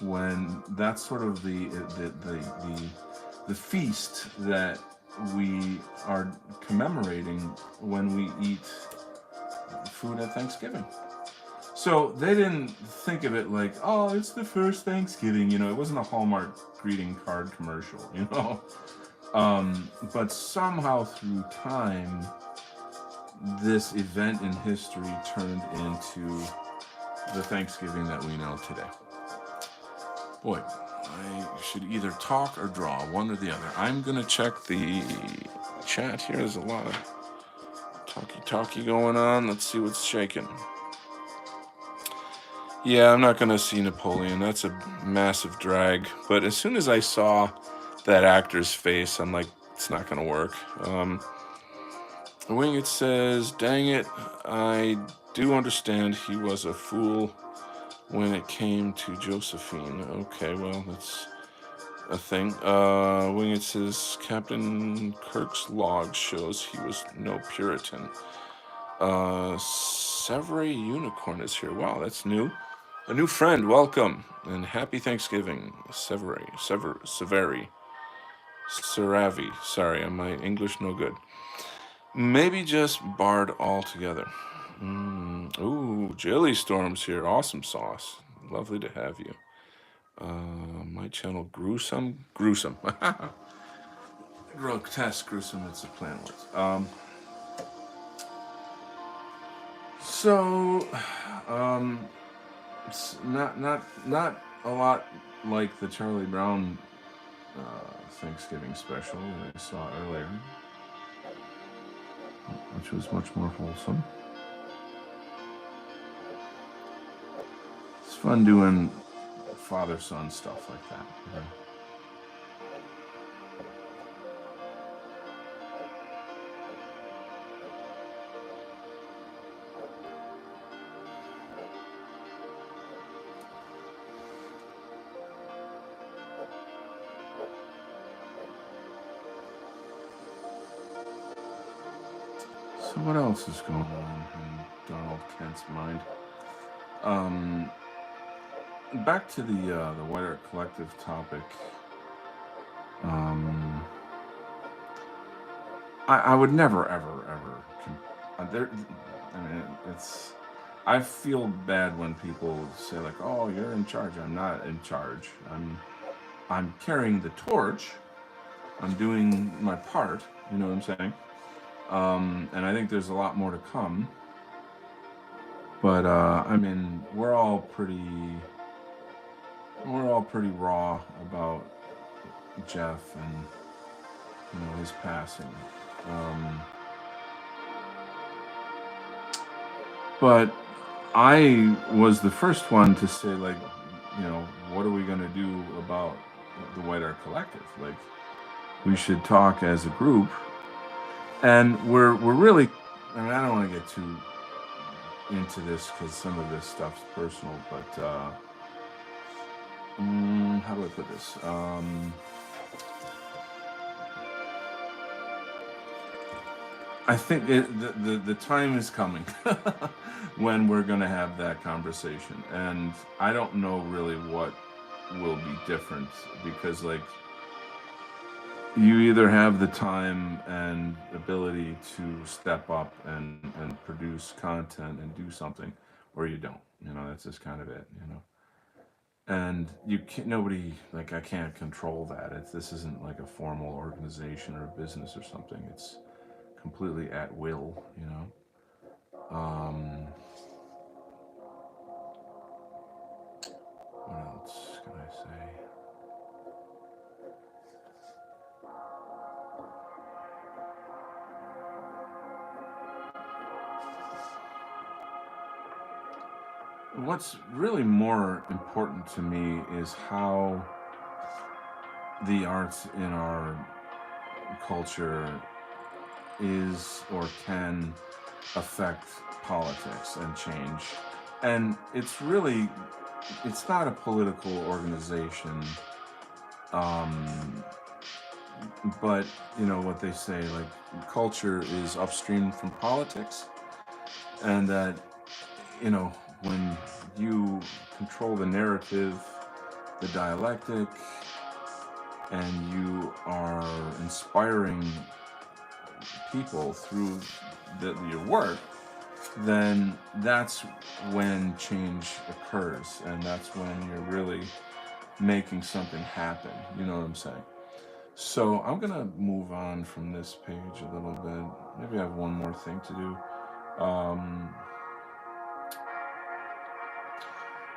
sort of the feast that we are commemorating when we eat food at Thanksgiving. So they didn't think of it like, oh, it's the first Thanksgiving. It wasn't a Hallmark greeting card commercial. But somehow through time, this event in history turned into the Thanksgiving that we know today. Boy, I should either talk or draw, one or the other. I'm going to check the chat here. There's a lot of talky going on. Let's see what's shaking. Yeah, I'm not going to see Napoleon. That's a massive drag. But as soon as I saw that actor's face, I'm like, it's not going to work. Winged says, dang it, I do understand he was a fool when it came to Josephine. Okay, well, that's a thing. Winged says, Captain Kirk's log shows he was no Puritan. Severy Unicorn is here. Wow, that's new. A new friend, welcome, and happy Thanksgiving, Severy. Saravi. Sorry, my English no good. Maybe just barred altogether. Ooh, Jelly Storm's here. Awesome sauce. Lovely to have you. My channel, Gruesome. Grotesque, gruesome, it's a plan words. So, it's not a lot like the Charlie Brown Thanksgiving special that I saw earlier, which was much more wholesome. It's fun doing father-son stuff like that. So what else is going on in Donald Kent's mind? Back to the White Art Collective topic. I would never, ever. It's. I feel bad when people say like, "Oh, you're in charge." I'm not in charge. I'm carrying the torch. I'm doing my part. You know what I'm saying? And I think there's a lot more to come. But we're all pretty raw about Jeff and his passing. But I was the first one to say, like, what are we going to do about the White Art Collective? Like, we should talk as a group. And we're really, I don't want to get too into this because some of this stuff's personal, but how do I put this? I think the time is coming when we're going to have that conversation. And I don't know really what will be different because, like, you either have the time and ability to step up and produce content and do something, or you don't. That's just kind of it. And you can't. Nobody, like, I can't control that. This isn't like a formal organization or a business or something. It's completely at will. What else can I say? what's really more important to me is how the arts in our culture is or can affect politics and change. And it's not a political organization, um, but what they say, like culture is upstream from politics, and that when you control the narrative, the dialectic, and you are inspiring people through your work, then that's when change occurs, and that's when you're really making something happen. You know what I'm saying? So I'm gonna move on from this page a little bit. Maybe I have one more thing to do.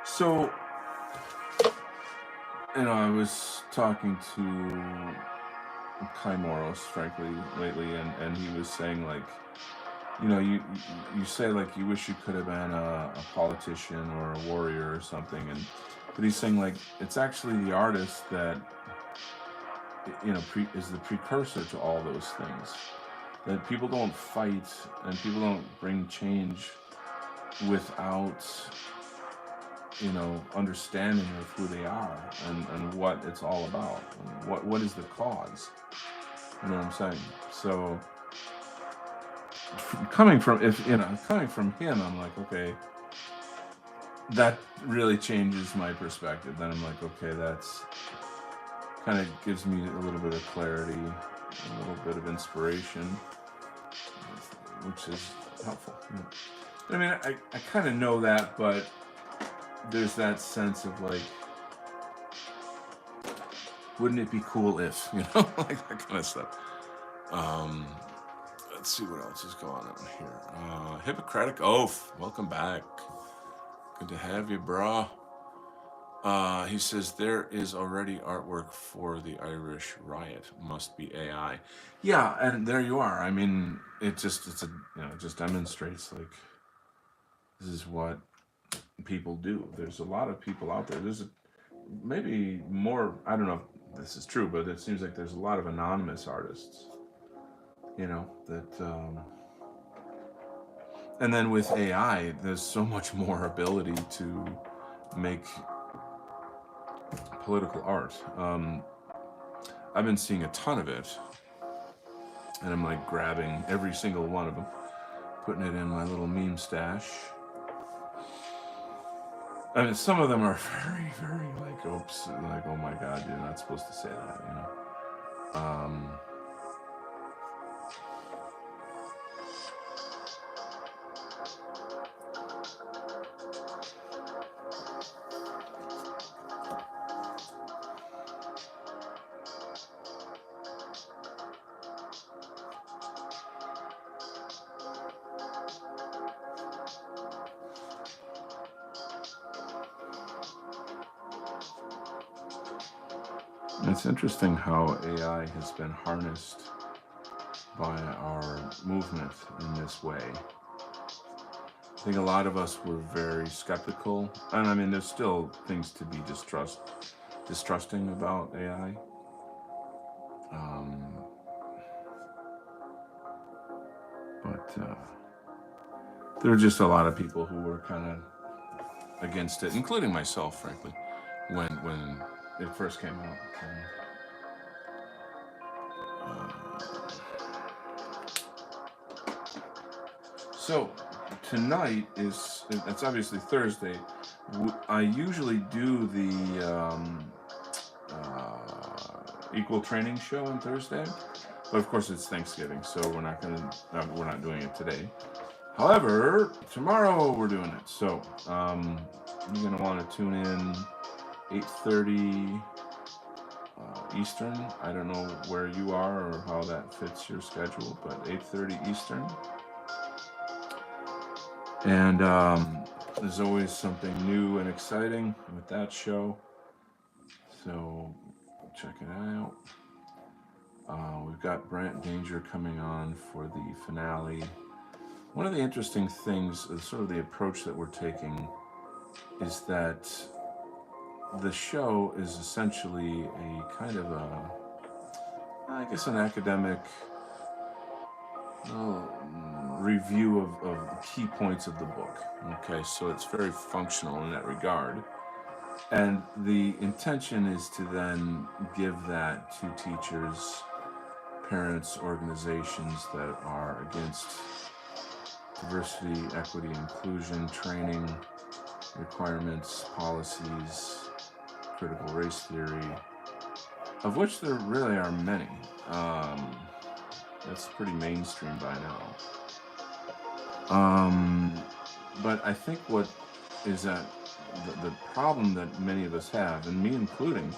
So I was talking to Kai Moros, frankly, lately, and he was saying, like, you say, like, you wish you could have been a politician or a warrior or something, but he's saying, like, it's actually the artist that is the precursor to all those things. That people don't fight and people don't bring change without understanding of who they are, and what it's all about, and what is the cause. You know what I'm saying? So coming from him, I'm like, okay, that really changes my perspective. Then I'm like, okay, that's kind of gives me a little bit of clarity, a little bit of inspiration, which is helpful. I mean, I kind of know that, but there's that sense of, like, wouldn't it be cool if, like that kind of stuff. Um, let's see what else is going on here. Hippocratic Oath, welcome back. Good to have you, brah. He says there is already artwork for the Irish riot. Must be AI. Yeah, and there you are. I mean, it just demonstrates, like, this is what people do. There's a lot of people out there. Maybe more. I don't know if this is true, but it seems like there's a lot of anonymous artists. That. And then with AI, there's so much more ability to make political art. I've been seeing a ton of it, and I'm, like, grabbing every single one of them, putting it in my little meme stash. I mean, some of them are very, very, like, oops, like, oh my god, you're not supposed to say that, It's interesting how AI has been harnessed by our movement in this way. I think a lot of us were very skeptical, and I mean, there's still things to be distrusting about AI. But there were just a lot of people who were kind of against it, including myself, frankly, when it first came out. So tonight it's obviously Thursday. I usually do the equal training show on Thursday, but of course it's Thanksgiving, so we're not doing it today. However, tomorrow we're doing it. So you're gonna want to tune in 8:30 Eastern. I don't know where you are or how that fits your schedule, but 8:30 Eastern. And there's always something new and exciting with that show, so check it out. We've got Brant Danger coming on for the finale. One of the interesting things is sort of the approach that we're taking is that the show is essentially a kind of a, I guess, an academic review of key points of the book. Okay, so it's very functional in that regard. And the intention is to then give that to teachers, parents, organizations that are against diversity, equity, inclusion, training requirements, policies, critical race theory, of which there really are many. That's pretty mainstream by now. But I think what is that the problem that many of us have, and me including,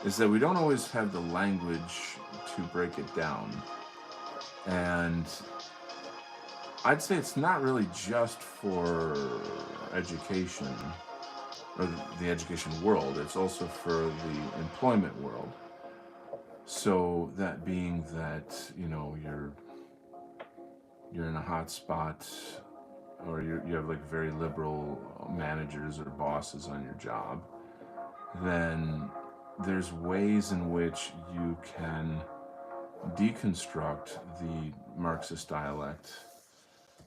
is that we don't always have the language to break it down. And I'd say it's not really just for education or the education world, it's also for the employment world. So that being that, you're in a hot spot, or you have like very liberal managers or bosses on your job, then there's ways in which you can deconstruct the Marxist dialect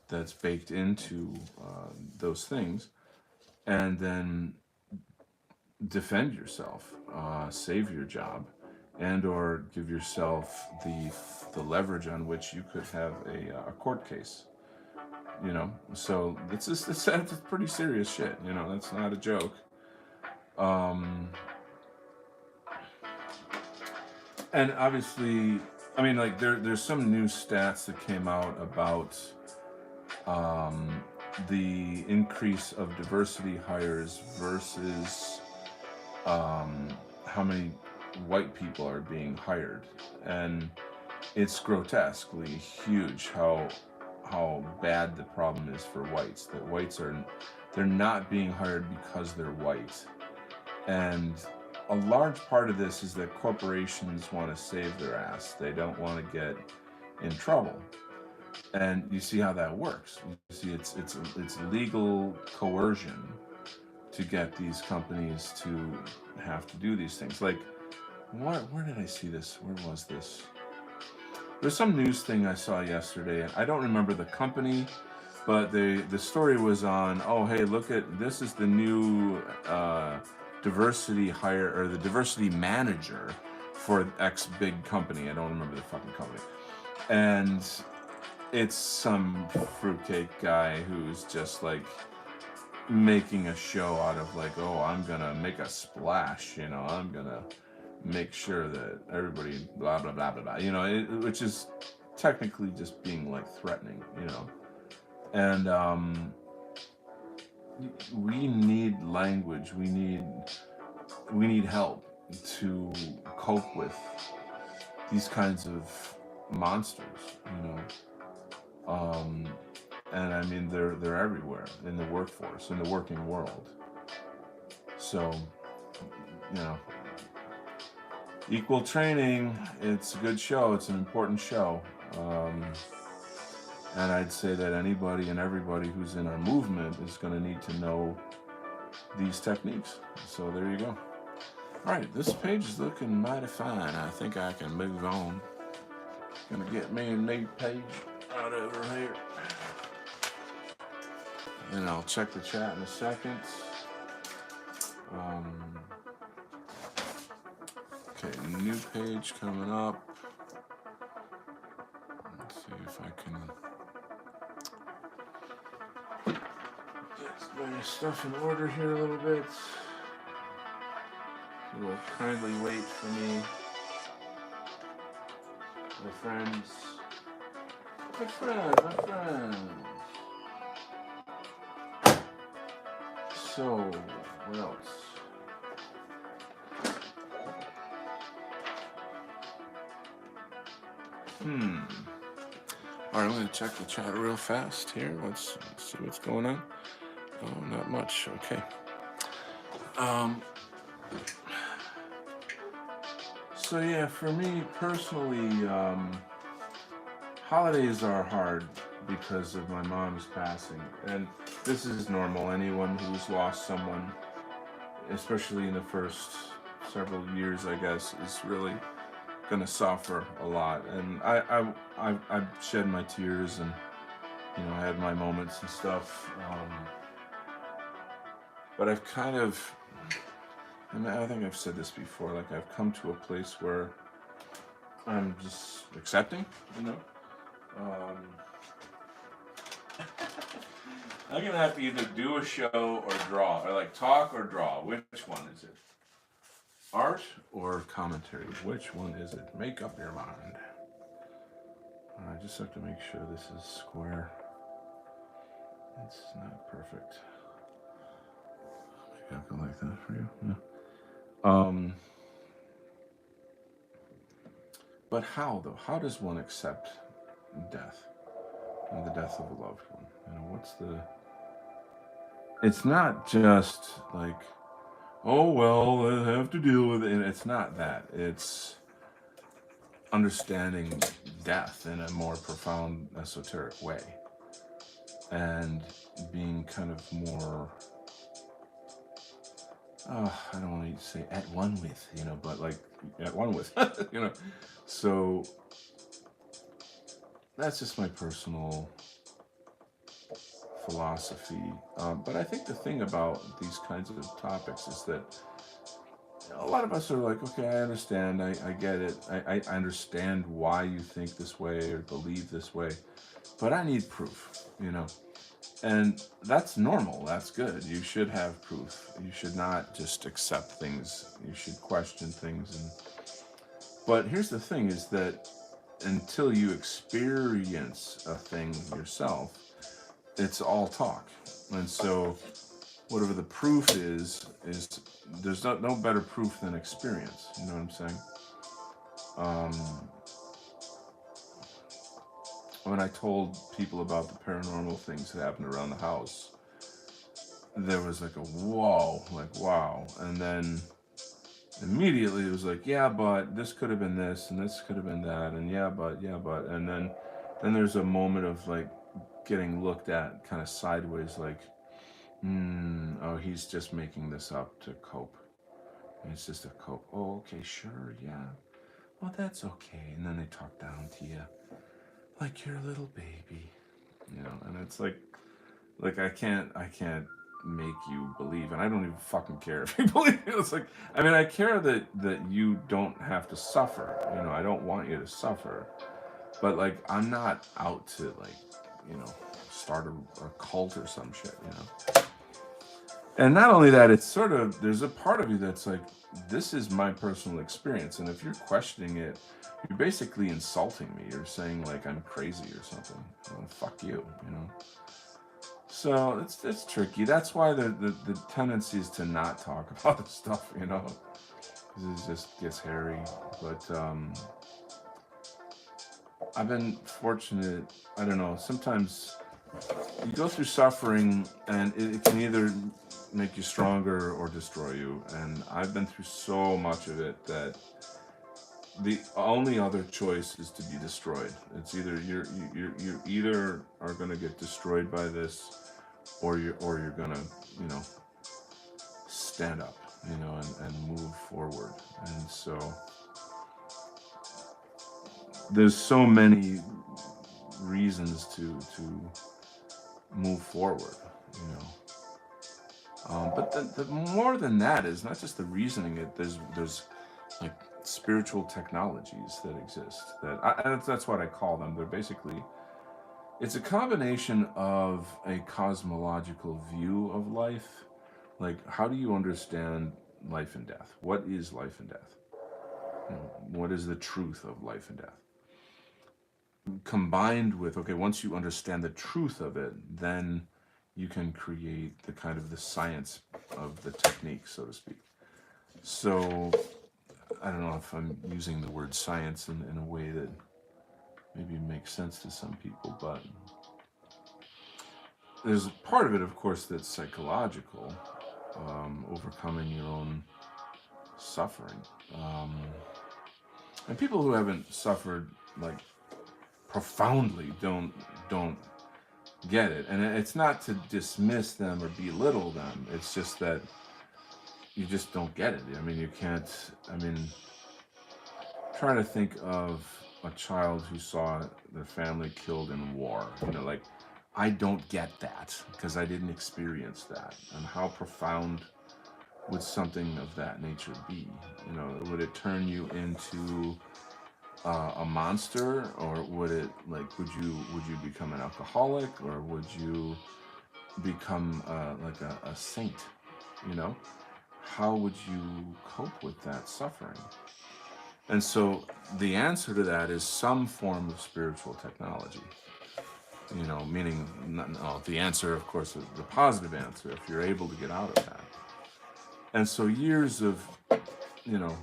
that's baked into those things, and then defend yourself, save your job, and or give yourself the leverage on which you could have a court case. So it's pretty serious shit. That's not a joke. And obviously, I mean, like there's some new stats that came out about the increase of diversity hires versus how many white people are being hired, and it's grotesquely huge how bad the problem is for whites. That whites they're not being hired because they're white, and a large part of this is that corporations want to save their ass. They don't want to get in trouble. And you see how that works. You see, it's legal coercion to get these companies to have to do these things. Like, where did I see this? Where was this? There's some news thing I saw yesterday. I don't remember the company, but the story was on, oh, hey, look at, this is the new diversity hire, or the diversity manager for X big company. I don't remember the fucking company. And it's some fruitcake guy who's just like making a show out of like, oh, I'm gonna make a splash, I'm gonna make sure that everybody blah blah blah blah blah, which is technically just being like threatening, and we need language, we need help to cope with these kinds of monsters, and I mean they're everywhere in the workforce, in the working world. So, Equal Training, it's a good show, it's an important show, and I'd say that anybody and everybody who's in our movement is going to need to know these techniques. So there you go. All right, this page is looking mighty fine. I think I can move on. Gonna get me a new page out over here. And I'll check the chat in a second. Okay, new page coming up. Let's see if I can get my stuff in order here a little bit. You will kindly wait for me, my friends. My friends. So, what else? Alright, I'm going to check the chat real fast here. Let's see what's going on. Oh, not much. Okay. So yeah, for me personally, holidays are hard because of my mom's passing. And this is normal. Anyone who's lost someone, especially in the first several years, I guess, is really gonna suffer a lot. And I've shed my tears, and I had my moments and stuff. But I've kind of, and I think I've said this before, like I've come to a place where I'm just accepting, you know. Um, I'm gonna have to either do a show or draw, or like talk or draw. Which one is it? Art or commentary? Which one is it? Make up your mind. I just have to make sure this is square. It's not perfect. Maybe I'll go like that for you. Yeah. But how though? How does one accept death and the death of a loved one? What's the? It's not just like, oh well, I have to deal with it. It's not that. It's understanding death in a more profound, esoteric way, and being kind of more. I don't want to say at one with, but like at one with, So that's just my personal philosophy. But I think the thing about these kinds of topics is that a lot of us are like, okay, I understand, I get it, I understand why you think this way or believe this way, but I need proof, And that's normal, that's good. You should have proof. You should not just accept things. You should question things. But here's the thing is that until you experience a thing yourself, it's all talk. And so whatever the proof is there's no better proof than experience. You know what I'm saying? When I told people about the paranormal things that happened around the house, there was like a whoa, like wow. And then immediately it was like, yeah, but this could have been this and this could have been that, and yeah, but. And then there's a moment of like getting looked at kind of sideways, like, oh, he's just making this up to cope. And it's just a cope. Oh, okay, sure, yeah. Well, that's okay. And then they talk down to you like you're a little baby, and it's like I can't make you believe, and I don't even fucking care if you believe it. It's like, I mean, I care that you don't have to suffer. I don't want you to suffer, but like I'm not out to like, start a cult or some shit. And not only that, it's sort of, there's a part of you that's like, this is my personal experience, and if you're questioning it, you're basically insulting me. You're saying like I'm crazy or something. Well, fuck you. So it's tricky. That's why the tendency is to not talk about this stuff, because it just gets hairy. But I've been fortunate. I don't know. Sometimes you go through suffering, and it can either make you stronger or destroy you. And I've been through so much of it that the only other choice is to be destroyed. It's either you either are going to get destroyed by this, or you're going to stand up, and move forward. And so there's so many reasons to move forward, but the more than that is not just the reasoning. There's like spiritual technologies that exist that's what I call them. They're basically, it's a combination of a cosmological view of life. Like, how do you understand life and death? What is life and death? What is the truth of life and death? Combined with, okay, once you understand the truth of it, then you can create the kind of the science of the technique, so to speak. So I don't know if I'm using the word science in a way that maybe makes sense to some people, but there's a part of it, of course, that's psychological, overcoming your own suffering. And people who haven't suffered like profoundly don't get it. And it's not to dismiss them or belittle them. It's just that you just don't get it. I mean, you can't. I mean, try to think of a child who saw their family killed in war. You know, like, I don't get that because I didn't experience that. And how profound would something of that nature be? You know, would it turn you into a monster, or would it, like, would you become an alcoholic, or would you become like a saint? You know, how would you cope with that suffering? And so the answer to that is some form of spiritual technology. You know, meaning no, the answer, of course, is the positive answer if you're able to get out of that. And so years of, you know,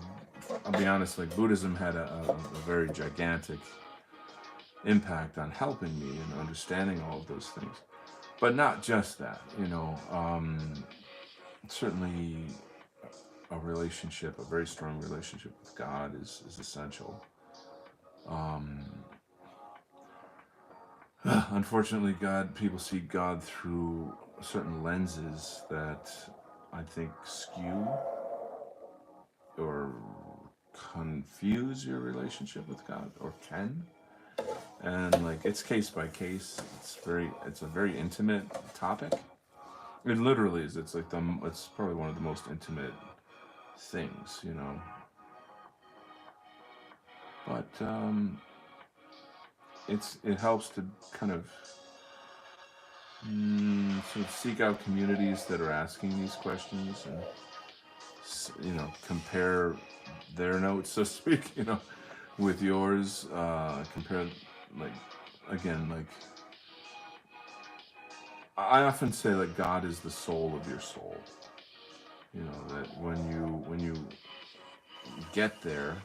I'll be honest, like Buddhism had a very gigantic impact on helping me and understanding all of those things. But not just that, you know, certainly a relationship, a very strong relationship with God is essential. Um, Unfortunately, people see God through certain lenses that I think skew or confuse your relationship with God, or can. And like, it's case by case. It's a very intimate topic. It literally is. It's like it's probably one of the most intimate things, you know. But it helps to kind of sort of seek out communities that are asking these questions, and you know, compare their notes, so to speak, you know, with yours. Compare, like, again, like, I often say, like, God is the soul of your soul. You know, that when you get there,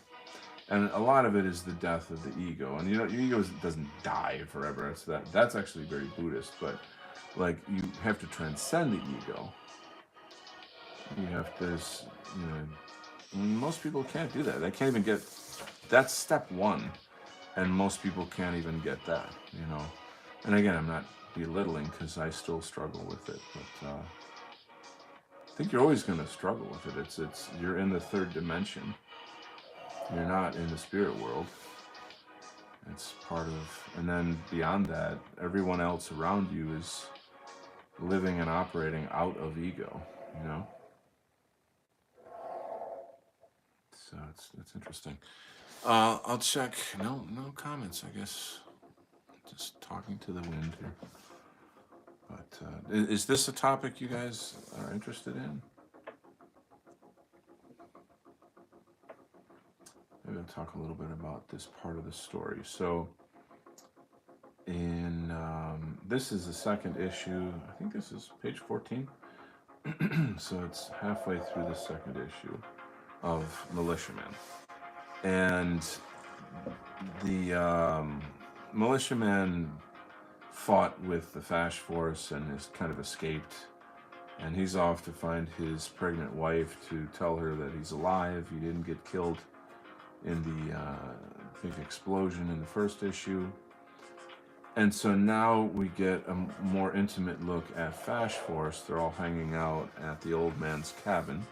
and a lot of it is the death of the ego, and you know, your ego doesn't die forever. That's actually very Buddhist, but like, you have to transcend the ego. You have to, you know, most people can't do that. They can't even get, that's step one, and most people can't even get that, you know. And again, I'm not belittling, because I still struggle with it, but I think you're always going to struggle with it. It's you're in the third dimension. You're not in the spirit world. It's part of, and then beyond that, everyone else around you is living and operating out of ego, you know. So it's interesting. I'll check. No comments, I guess. Just talking to the wind here. But is this a topic you guys are interested in? Maybe I'll talk a little bit about this part of the story. So, this is the second issue. I think this is page 14. So it's halfway through the second issue of Militiaman. And the Militiaman fought with the Fash Force and has kind of escaped. And he's off to find his pregnant wife to tell her that he's alive. He didn't get killed in the big explosion in the first issue. And so now we get a more intimate look at Fash Force. They're all hanging out at the old man's cabin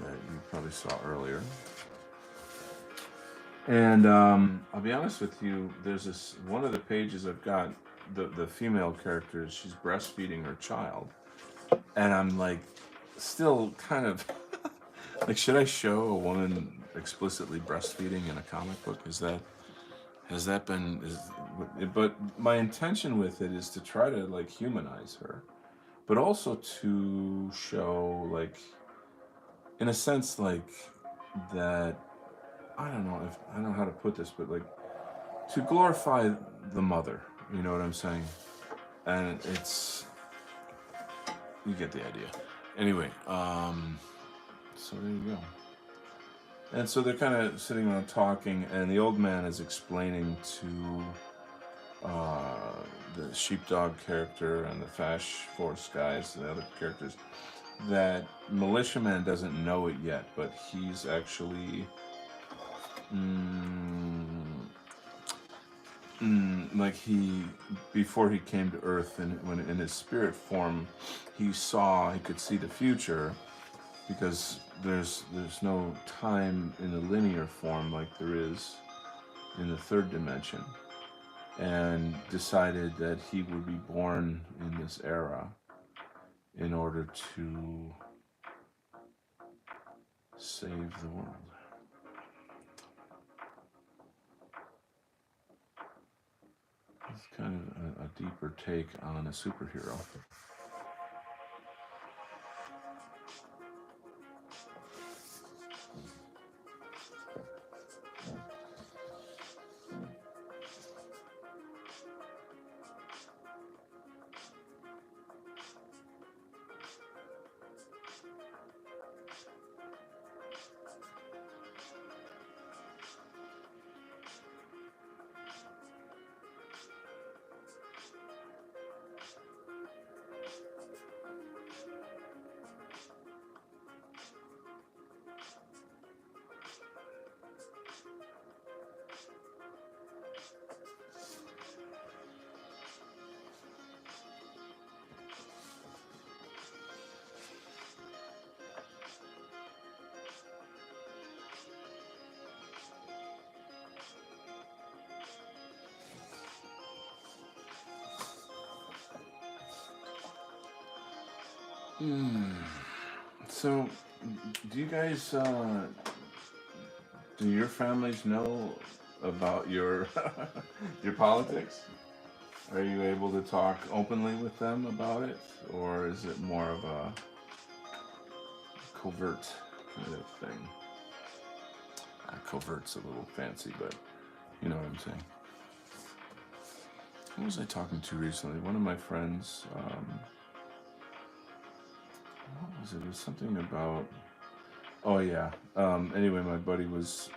that you probably saw earlier. And I'll be honest with you, there's this one of the pages I've got, the female character, she's breastfeeding her child. And I'm like, still kind of like, should I show a woman explicitly breastfeeding in a comic book? Has that been, but my intention with it is to try to, like, humanize her, but also to show, like, in a sense, like, that, I don't know how to put this, but like, to glorify the mother, you know what I'm saying? And you get the idea. Anyway, so there you go. And so they're kind of sitting around talking, and the old man is explaining to the sheepdog character and the Fash Force guys, the other characters, that Militiaman doesn't know it yet, but he's actually like he, before he came to Earth, and when in his spirit form, he could see the future, because there's no time in the linear form like there is in the third dimension, and decided that he would be born in this era in order to save the world. It's kind of a deeper take on a superhero. Hmm. So, do you guys, do your families know about your your politics? Are you able to talk openly with them about it, or is it more of a covert kind of thing? Covert's a little fancy, but you know what I'm saying. Who was I talking to recently? One of my friends. What was it? It was something about. Oh yeah. Anyway, my buddy was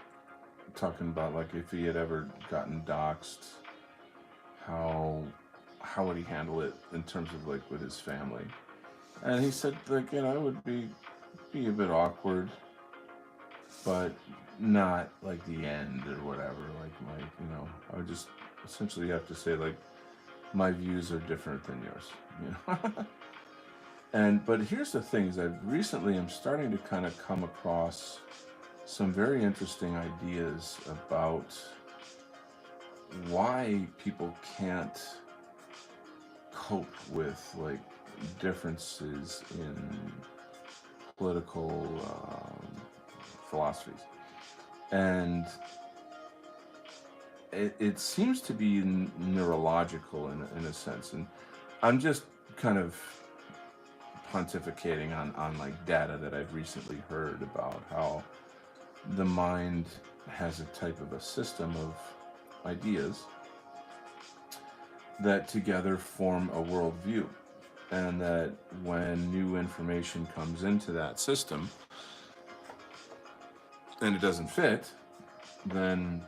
talking about like if he had ever gotten doxxed, how how would he handle it in terms of like with his family. And he said like it would be a bit awkward, but not like the end or whatever. Like I would just essentially have to say like my views are different than yours. You know. And but here's the thing: is I recently am starting to kind of come across some very interesting ideas about why people can't cope with like differences in political philosophies, and it seems to be neurological in a sense. And I'm just kind of pontificating on like data that I've recently heard about how the mind has a type of a system of ideas that together form a worldview, and that when new information comes into that system and it doesn't fit, then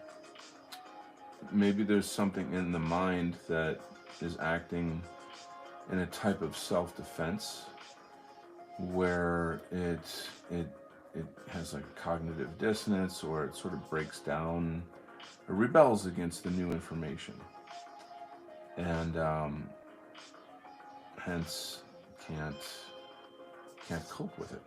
maybe there's something in the mind that is acting in a type of self-defense where it has like cognitive dissonance, or it sort of breaks down or rebels against the new information, and hence can't can't cope with it.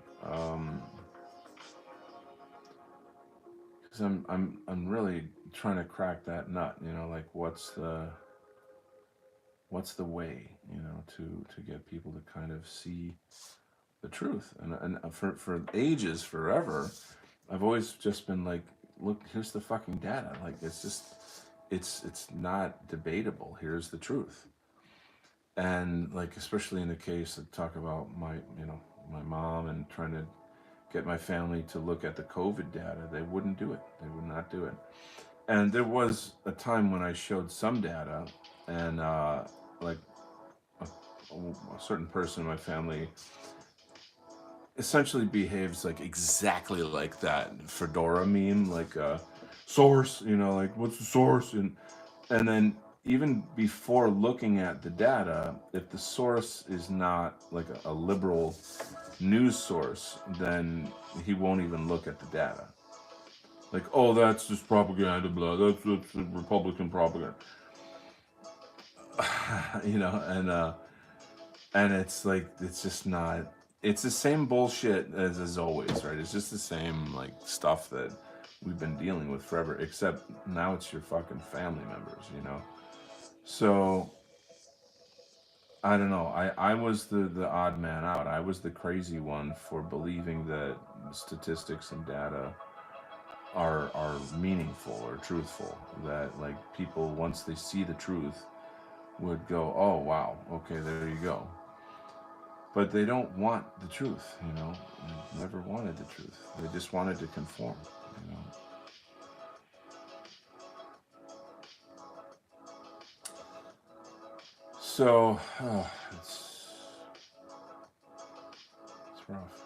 Because I'm really trying to crack that nut. Like what's the way, to get people to kind of see the truth. And for ages, forever, I've always just been like, look, here's the fucking data. Like it's not debatable. Here's the truth. And like especially in the case of talk about my mom and trying to get my family to look at the COVID data, they wouldn't do it. They would not do it. And there was a time when I showed some data, and like a certain person in my family essentially behaves like exactly like that fedora meme, like source, like what's the source, and then even before looking at the data, if the source is not like a liberal news source, then he won't even look at the data. Like, oh, that's just propaganda, blah, that's Republican propaganda. And it's like it's just not. It's the same bullshit as always, right? It's just the same like stuff that we've been dealing with forever, except now it's your fucking family members. So I don't know. I was the odd man out. I was the crazy one for believing that statistics and data are meaningful or truthful. That like people once they see the truth would go, oh wow, okay, there you go. But they don't want the truth. They never wanted the truth. They just wanted to conform. You know. So it's rough.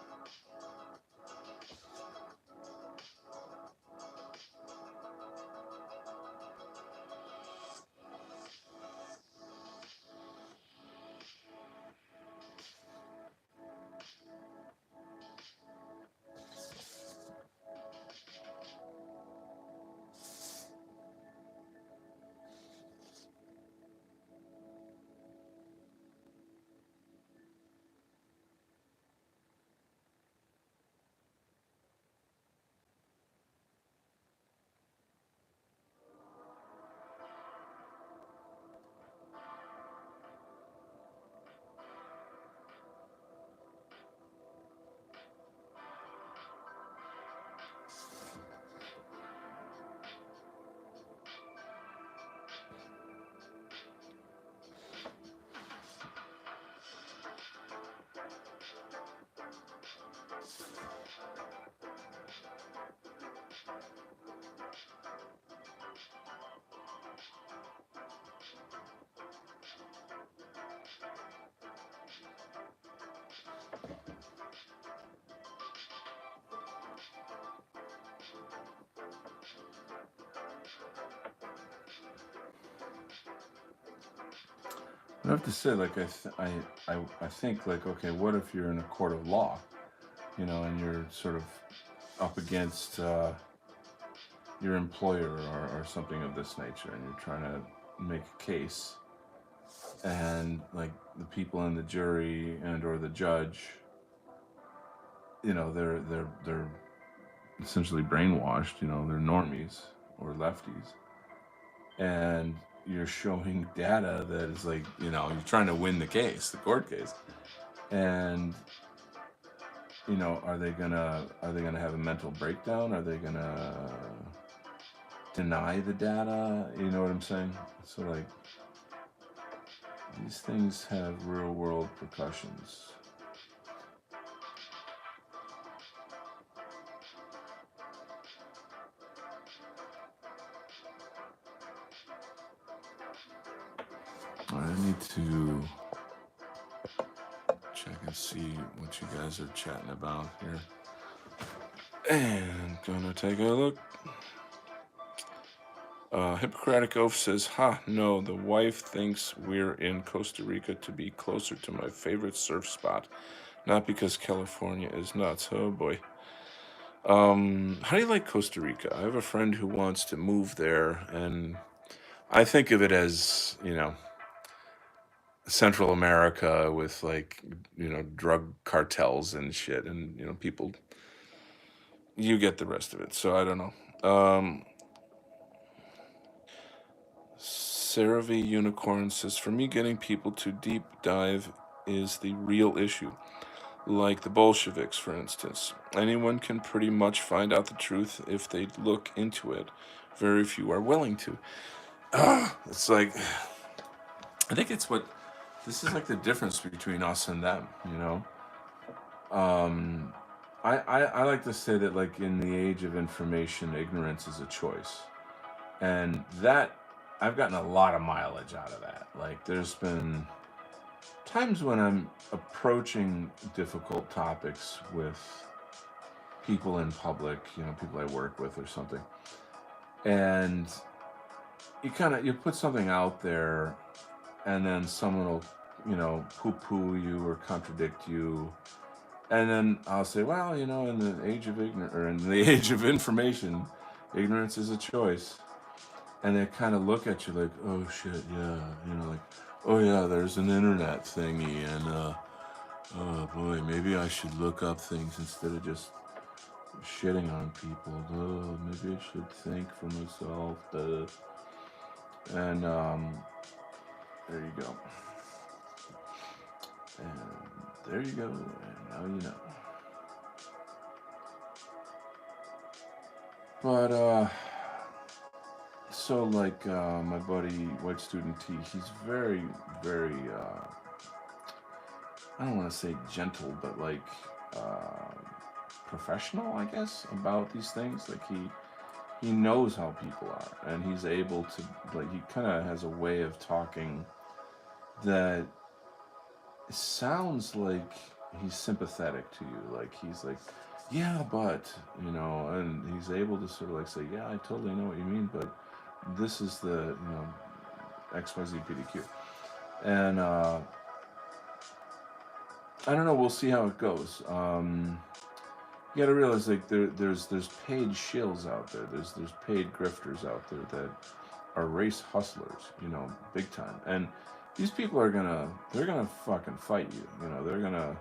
I have to say, like I think like okay, what if you're in a court of law, and you're sort of up against your employer or something of this nature, and you're trying to make a case, and like the people in the jury and or the judge, they're essentially brainwashed. They're normies or lefties, and you're showing data that is like you're trying to win the case, the court case, and are they gonna have a mental breakdown? Are they gonna deny the data? You know what I'm saying? So like these things have real world repercussions. I need to check and see what you guys are chatting about here. And gonna take a look. Hippocratic Oath says, no, the wife thinks we're in Costa Rica to be closer to my favorite surf spot, not because California is nuts. Oh boy. How do you like Costa Rica? I have a friend who wants to move there, and I think of it as, Central America with like, drug cartels and shit, and, people, you get the rest of it. So I don't know. Sarah V. Unicorn says, for me, getting people to deep dive is the real issue. Like the Bolsheviks, for instance. Anyone can pretty much find out the truth if they look into it. Very few are willing to. It's like, I think this is like the difference between us and them. I like to say that, like, in the age of information, ignorance is a choice. And that, I've gotten a lot of mileage out of that. Like, there's been times when I'm approaching difficult topics with people in public, people I work with or something. And you put something out there, and then someone will, poo-poo you or contradict you. And then I'll say, well, in the age of ignorance, or in the age of information, ignorance is a choice. And they kind of look at you like, oh shit, yeah, like, Oh yeah, there's an internet thingy, and oh boy, maybe I should look up things instead of just shitting on people. Oh, maybe I should think for myself. And there you go. And there you go. And now you know. But so like my buddy White Student T, he's very, very. I don't want to say gentle, but like uh, professional, I guess, about these things. Like he knows how people are, and he's able to like he kind of has a way of talking that sounds like he's sympathetic to you. Like he's like, yeah, but and he's able to sort of like say, yeah, I totally know what you mean, but this is the XYZPDQ, and I don't know. We'll see how it goes. You got to realize like there's paid shills out there. There's paid grifters out there that are race hustlers, big time. And these people they're gonna fucking fight you. They're gonna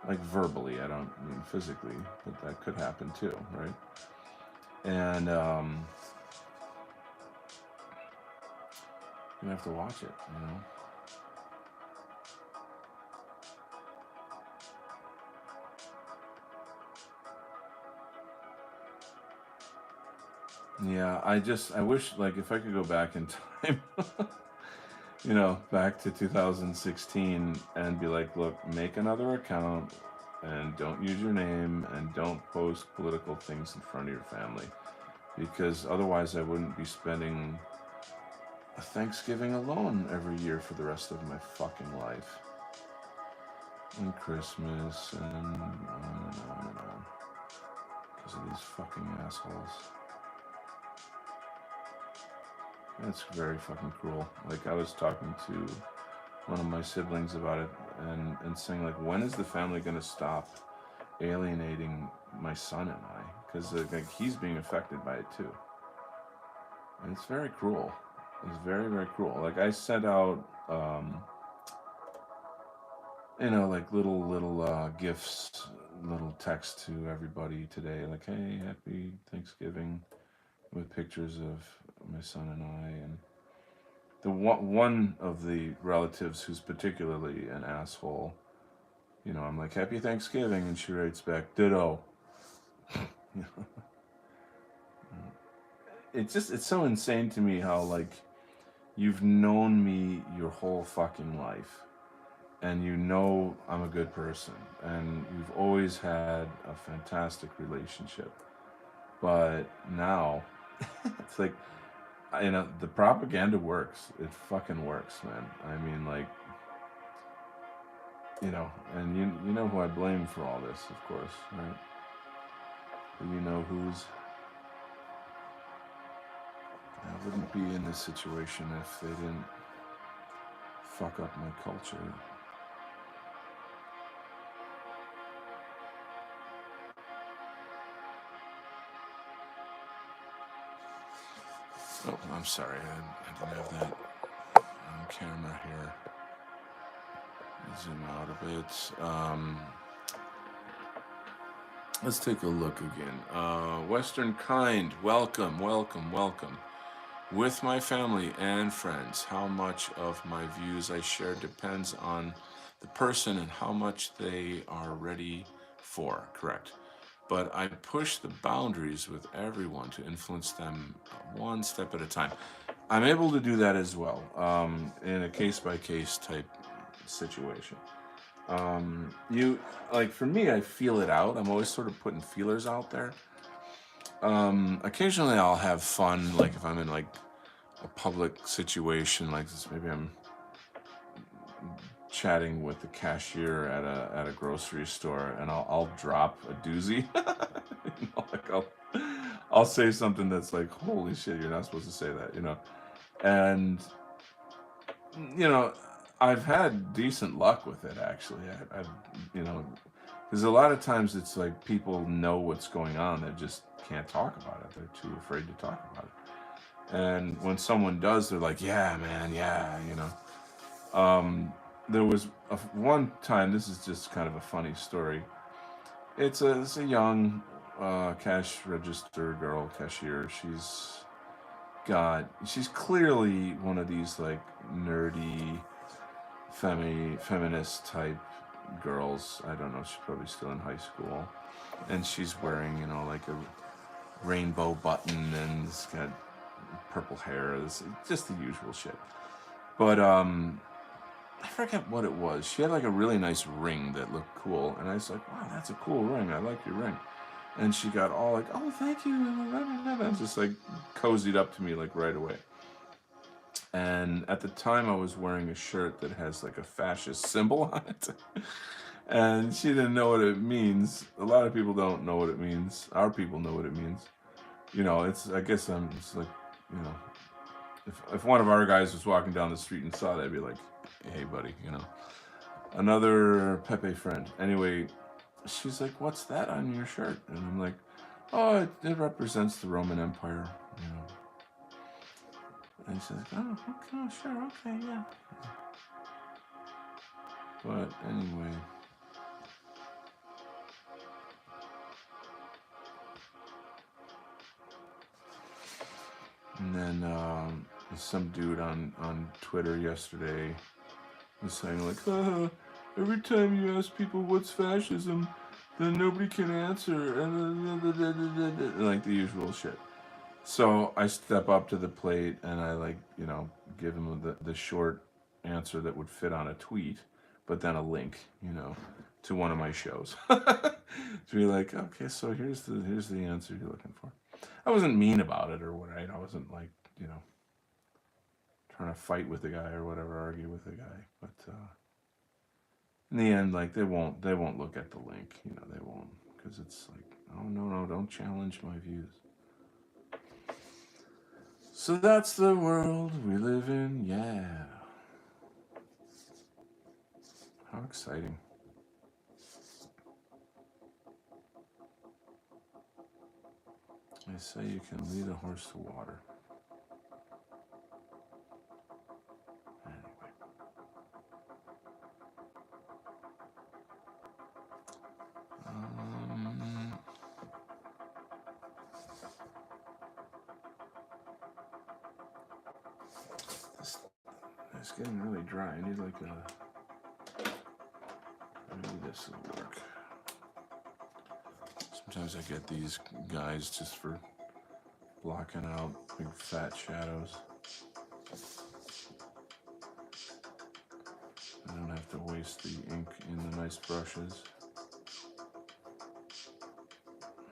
like verbally. I don't mean physically, but that could happen too, right? And you have to watch it. Yeah, I wish like if I could go back in time, back to 2016 and be like, look, make another account and don't use your name and don't post political things in front of your family because otherwise I wouldn't be spending a Thanksgiving alone every year for the rest of my fucking life. And Christmas and on and on and on. Because of these fucking assholes. It's very fucking cruel. Like I was talking to one of my siblings about it and saying like, when is the family gonna stop alienating my son and I? Because like he's being affected by it too. And it's very cruel. It's very, very cruel. Like I sent out like little gifts, little text to everybody today, like, hey, happy Thanksgiving, with pictures of my son and I, and the one of the relatives who's particularly an asshole, I'm like, happy Thanksgiving, and she writes back, ditto. It's so insane to me how like you've known me your whole fucking life and I'm a good person and we've always had a fantastic relationship, but now it's like the propaganda works. It fucking works, man. I mean, like, and you know who I blame for all this, of course, right? You know who's I wouldn't be in this situation if they didn't fuck up my culture. Oh, I'm sorry. I didn't have that on camera here. Zoom out a bit. Let's take a look again. Western Kind, welcome, welcome, welcome. With my family and friends, how much of my views I share depends on the person and how much they are ready for. Correct. But I push the boundaries with everyone to influence them one step at a time. I'm able to do that as well, in a case-by-case type situation. You like for me, I feel it out. I'm always sort of putting feelers out there. Occasionally, I'll have fun, like if I'm in like a public situation, like this, maybe I'm chatting with the cashier at a grocery store, and I'll drop a doozy. Like I'll say something that's like, holy shit, you're not supposed to say that, and you know I've had decent luck with it actually. I've because a lot of times it's like people know what's going on, they just can't talk about it, they're too afraid to talk about it, and when someone does, they're like, yeah man, yeah. Um, there was one time. This is just kind of a funny story. It's a young cash register girl, cashier. She's clearly one of these like nerdy feminist type girls. I don't know. She's probably still in high school, and she's wearing like a rainbow button, and it's got purple hair. It's just the usual shit. But I forget what it was. She had like a really nice ring that looked cool, and I was like, "Wow, that's a cool ring. I like your ring." And she got all like, "Oh, thank you," and just like cozied up to me like right away. And at the time, I was wearing a shirt that has like a fascist symbol on it, and she didn't know what it means. A lot of people don't know what it means. Our people know what it means. It's I guess I'm just like, you know, if one of our guys was walking down the street and saw that, I'd be like, "Hey, buddy, another Pepe friend." Anyway, she's like, "What's that on your shirt?" And I'm like, "Oh, it represents the Roman Empire, you know." And she's like, "Oh, okay, sure, okay, yeah." But anyway, and then some dude on Twitter yesterday was saying like, every time you ask people what's fascism, then nobody can answer, and like the usual shit. So I step up to the plate and I like, give him the short answer that would fit on a tweet, but then a link, to one of my shows. To be like, okay, so here's the answer you're looking for. I wasn't mean about it or what, right? I wasn't like, you know, trying to fight with the guy or whatever, argue with the guy. But in the end, like they won't look at the link, they won't, because it's like, oh no, no, don't challenge my views. So that's the world we live in, yeah. How exciting. They say you can lead a horse to water. Anyway. Um, this, it's getting really dry. I need like maybe this will work. Sometimes I get these guys just for blocking out big fat shadows. I don't have to waste the ink in the nice brushes.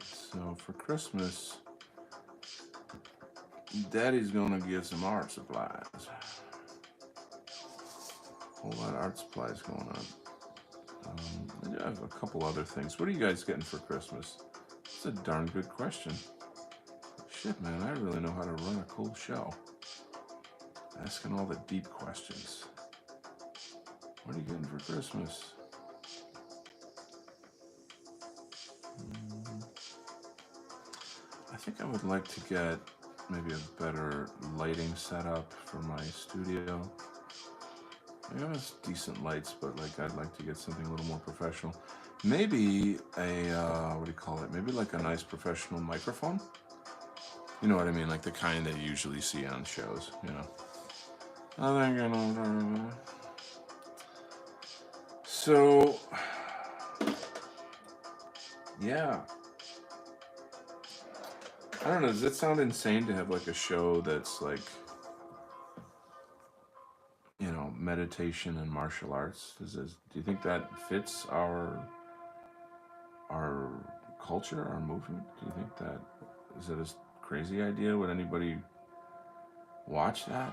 So for Christmas, Daddy's gonna get some art supplies. Whole lot of art supplies going on. I do have a couple other things. What are you guys getting for Christmas? It's a darn good question. Shit, man, I really know how to run a cool show. Asking all the deep questions. What are you getting for Christmas? I think I would like to get maybe a better lighting setup for my studio. I have decent lights, but like I'd like to get something a little more professional. Maybe a what do you call it? Maybe like a nice professional microphone. You know what I mean? Like the kind that you usually see on shows. I think I know. So, yeah. I don't know. Does it sound insane to have like a show that's like, meditation and martial arts? Do you think that fits our culture, our movement? Do you think that is it a crazy idea? Would anybody watch that?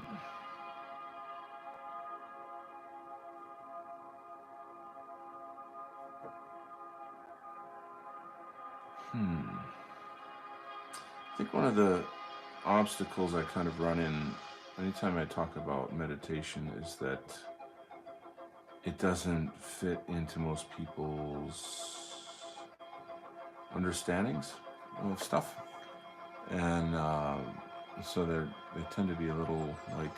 I think one of the obstacles I kind of run in anytime I talk about meditation is that it doesn't fit into most people's understandings of stuff, and so they tend to be a little like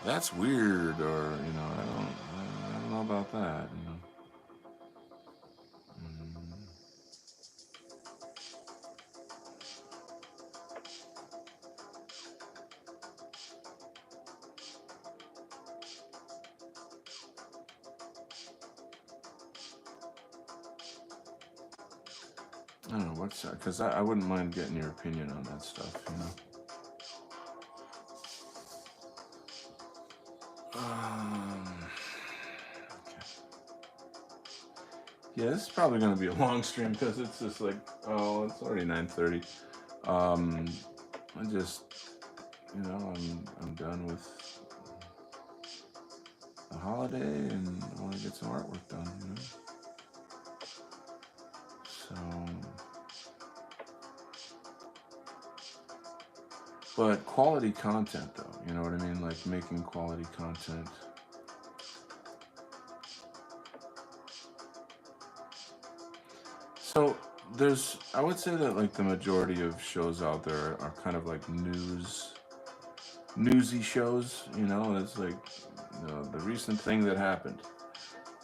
that's weird, or I don't know about that. Mm, I don't know what's that, because I wouldn't mind getting your opinion on that stuff. Okay. Yeah, this is probably going to be a long stream because it's just like, oh, it's already 9:30. Um, I just, I'm done with the holiday and I want to get some artwork done. So, but quality content though, you know what I mean? Like making quality content. So I would say that like the majority of shows out there are kind of like newsy shows. It's like the recent thing that happened,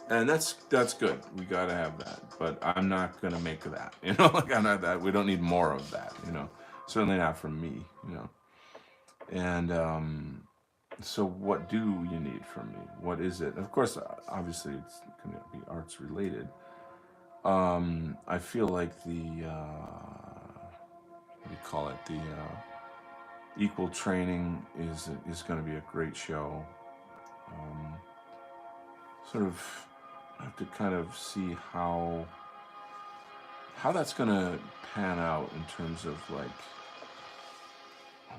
and that's good. We gotta have that, but I'm not gonna make that. Like I'm not that. We don't need more of that. Certainly not from me. And so what do you need from me? What is it? Of course, obviously it's gonna be arts related. I feel like what do you call it? The equal training is going to be a great show. Um, sort of have to kind of see how that's going to pan out in terms of like,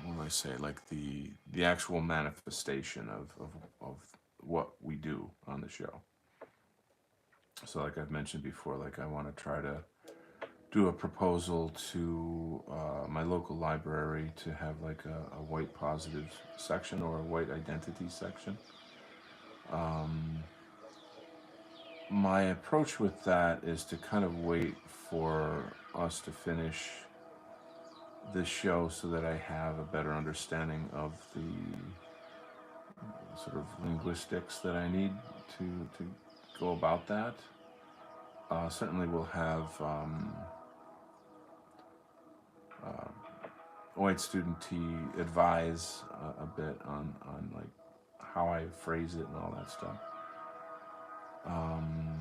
what do I say, like the actual manifestation of what we do on the show. So like I've mentioned before, like I want to try to do a proposal to my local library to have like a white positive section or a white identity section. Um, my approach with that is to kind of wait for us to finish this show so that I have a better understanding of the sort of linguistics that I need to go about that. Certainly, we'll have uh, white student T advise a bit on like how I phrase it and all that stuff. Um,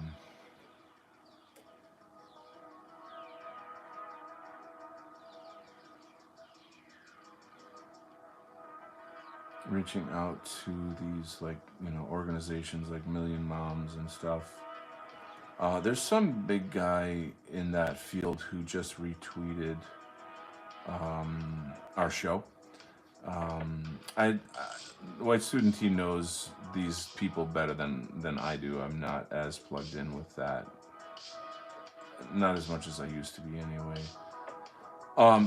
Reaching out to these like organizations like Million Moms and stuff. There's some big guy in that field who just retweeted our show. White Student T knows these people better than I do. I'm not as plugged in with that, not as much as I used to be anyway.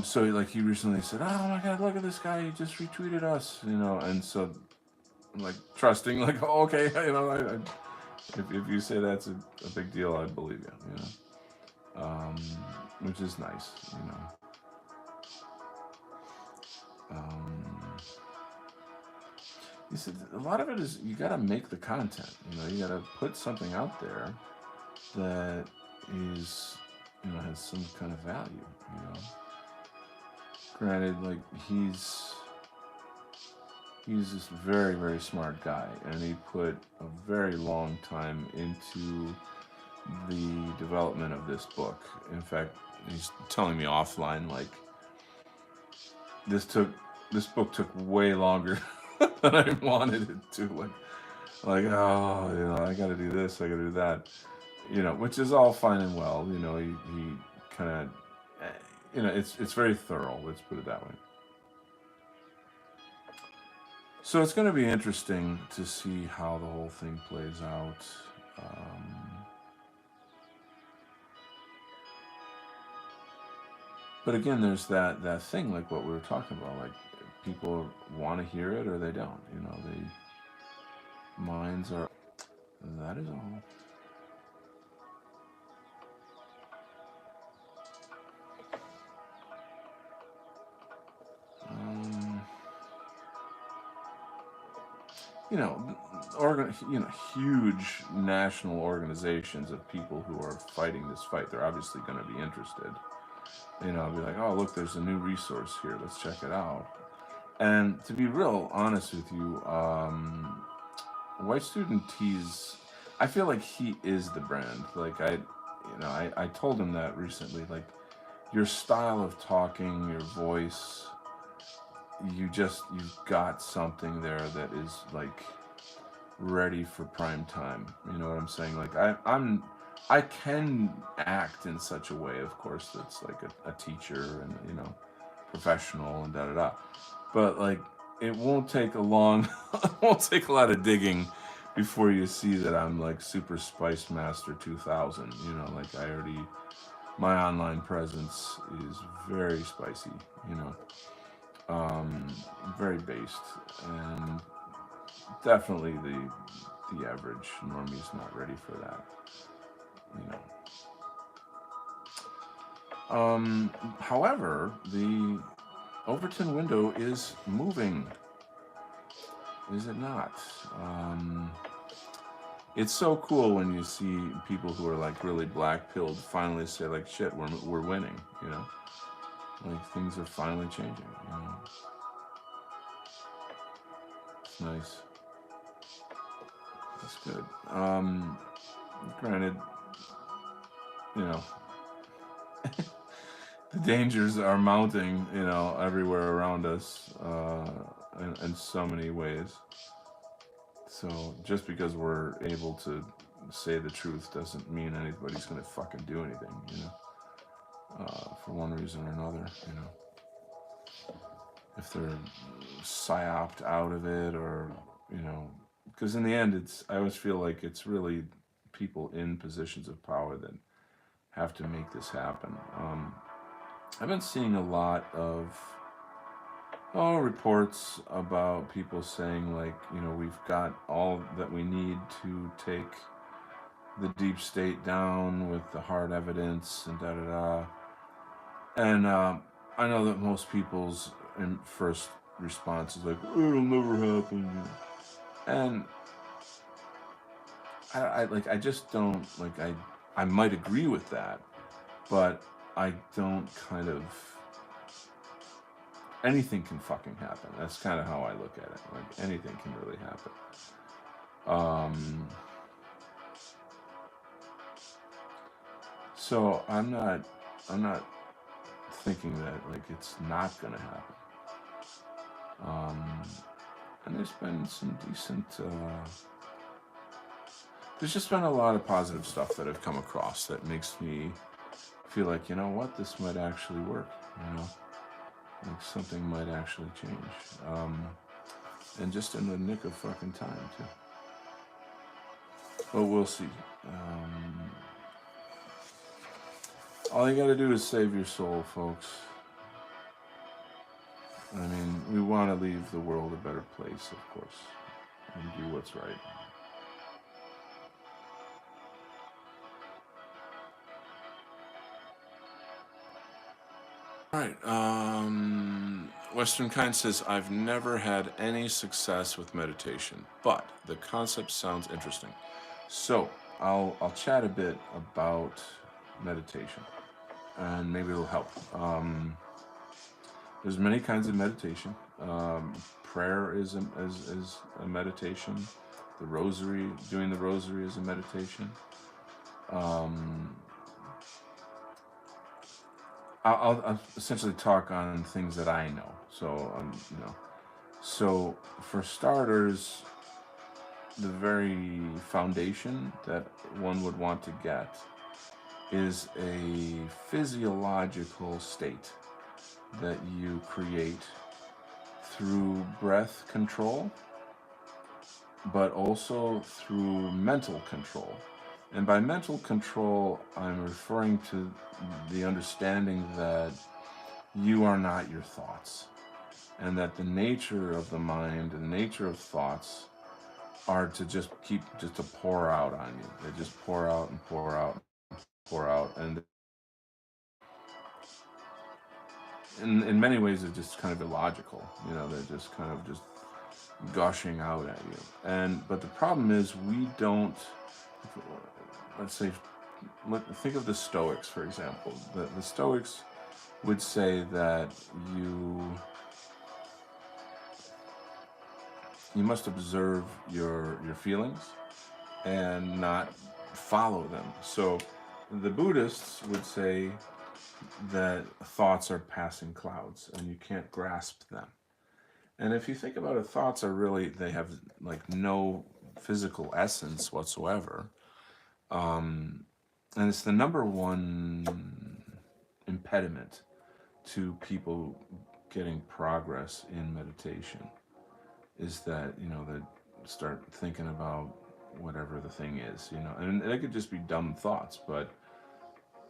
So like he recently said, "Oh my God, look at this guy! He just retweeted us," and so I'm like trusting, like, oh, okay, if you say that's a big deal, I believe which is nice. Um, you said a lot of it is you got to make the content. You got to put something out there that is has some kind of value. Granted, like he's this very very smart guy, and he put a very long time into the development of this book. In fact, he's telling me offline like this took this book took way longer than I wanted it to. Like oh, I got to do this, I got to do that, which is all fine and well. He kind of, it's very thorough. Let's put it that way. So it's going to be interesting to see how the whole thing plays out. Um, but again, there's that thing like what we were talking about. Like people want to hear it or they don't. They minds are. That is all. Um, you know, huge national organizations of people who are fighting this fight. They're obviously going to be interested. Be like, oh, look, there's a new resource here. Let's check it out. And to be real honest with you, White Student Tees, I feel like he is the brand. Like I told him that recently. Like your style of talking, your voice, you've got something there that is like ready for prime time. You know what I'm saying? Like I can act in such a way, of course, that's like a teacher and professional and da da da. But like it won't take a long, it won't take a lot of digging before you see that I'm like Super Spice Master 2000. Like I already, my online presence is very spicy. You know, very based, and definitely the average normie is not ready for that. You know. However, the Overton window is moving. Is it not? It's so cool when you see people who are like really black pilled finally say like, "Shit, we're winning." Like things are finally changing. It's nice. That's good. Granted, you know, the dangers are mounting, everywhere around us, in so many ways. So just because we're able to say the truth doesn't mean anybody's gonna fucking do anything, for one reason or another, if they're psyoped out of it or, because in the end, I always feel like it's really people in positions of power that have to make this happen. I've been seeing a lot of reports about people saying like, we've got all that we need to take the deep state down with the hard evidence and da da da. And I know that most people's first response is like, it'll never happen. And I just don't like I might agree with that, but I don't kind of, anything can fucking happen. That's kind of how I look at it. Like anything can really happen. So I'm not thinking that like it's not gonna happen. And there's been some decent. There's just been a lot of positive stuff that I've come across that makes me feel like, you know what, this might actually work. Like something might actually change. And just in the nick of fucking time too. But we'll see. All you gotta do is save your soul, folks. I mean, we want to leave the world a better place, of course, and do what's right. All right. Western Kind says, I've never had any success with meditation, but the concept sounds interesting. So I'll chat a bit about meditation, and maybe it'll help. There's many kinds of meditation. Prayer is a meditation. The rosary, doing the rosary is a meditation. I'll essentially talk on things that I know. So for starters, the very foundation that one would want to get is a physiological state that you create through breath control, but also through mental control. And by mental control, I'm referring to the understanding that you are not your thoughts, and that the nature of the mind and the nature of thoughts are to just to pour out on you. They just pour out and pour out and pour out, and in many ways, they're just kind of illogical. They're just kind of just gushing out at you. And but the problem is we don't. Let's say, think of the Stoics, for example. The Stoics would say that you you must observe your feelings and not follow them. So the Buddhists would say that thoughts are passing clouds and you can't grasp them. And if you think about it, thoughts are really, they have like no physical essence whatsoever. Um, and it's the number one impediment to people getting progress in meditation is that, they start thinking about whatever the thing is, and it could just be dumb thoughts. But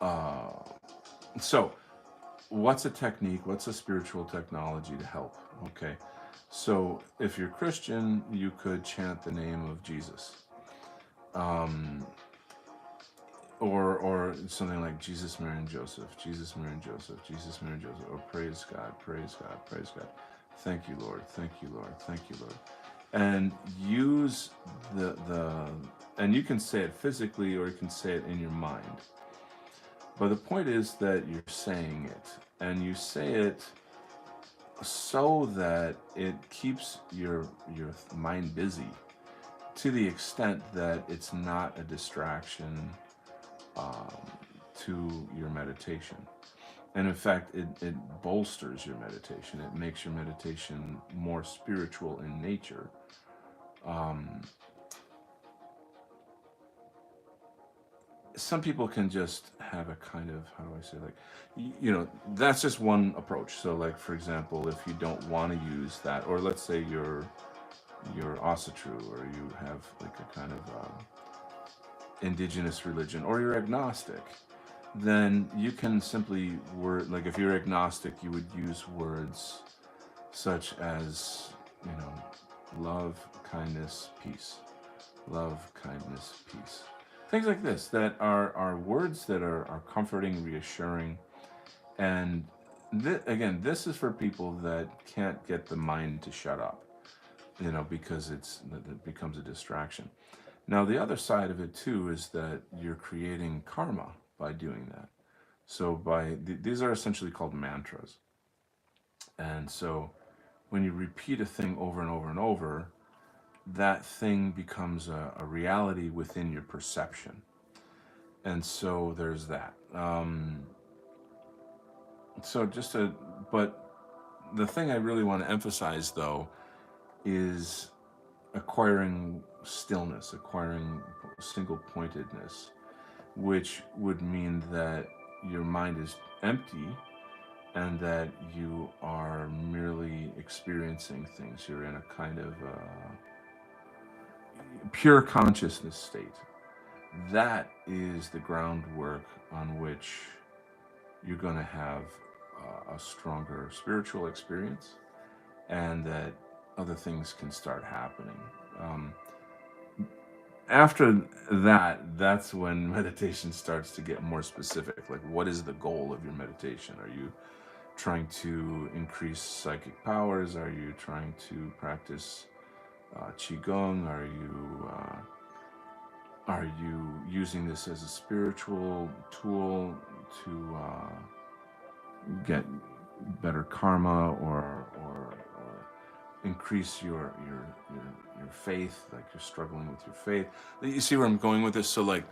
uh, so what's a technique? What's a spiritual technology to help? Okay. So if you're Christian, you could chant the name of Jesus. Um, or something like Jesus, Mary, and Joseph, Jesus, Mary, and Joseph, Jesus, Mary, and Joseph, or praise God, praise God, praise God. Thank you, Lord. Thank you, Lord. Thank you, Lord. And use the and you can say it physically or you can say it in your mind. But the point is that you're saying it, and you say it so that it keeps your mind busy to the extent that it's not a distraction um, to your meditation. And in fact, it bolsters your meditation. It makes your meditation more spiritual in nature. Um, some people can just have a kind of, how do I say, like, that's just one approach. So like, for example, if you don't want to use that, or let's say you're Asatru, or you have like a kind of indigenous religion, or you're agnostic, then you can simply word, like if you're agnostic, you would use words such as, you know, love, kindness, peace. Love, kindness, peace. Things like this that are words that are comforting, reassuring. And again, this is for people that can't get the mind to shut up, because it becomes a distraction. Now, the other side of it too is that you're creating karma by doing that. So these are essentially called mantras. And so when you repeat a thing over and over and over, that thing becomes a reality within your perception. And so there's that. So just to, but the thing I really want to emphasize though is acquiring stillness, acquiring single pointedness, which would mean that your mind is empty and that you are merely experiencing things. You're in a kind of pure consciousness state. That is the groundwork on which you're going to have a stronger spiritual experience, and that other things can start happening. Um, After that, that's when meditation starts to get more specific. Like, what is the goal of your meditation? Are you trying to increase psychic powers? Are you trying to practice qigong? Are you using this as a spiritual tool to get better karma, or increase your faith? Like, you're struggling with your faith. You see where I'm going with this? So like,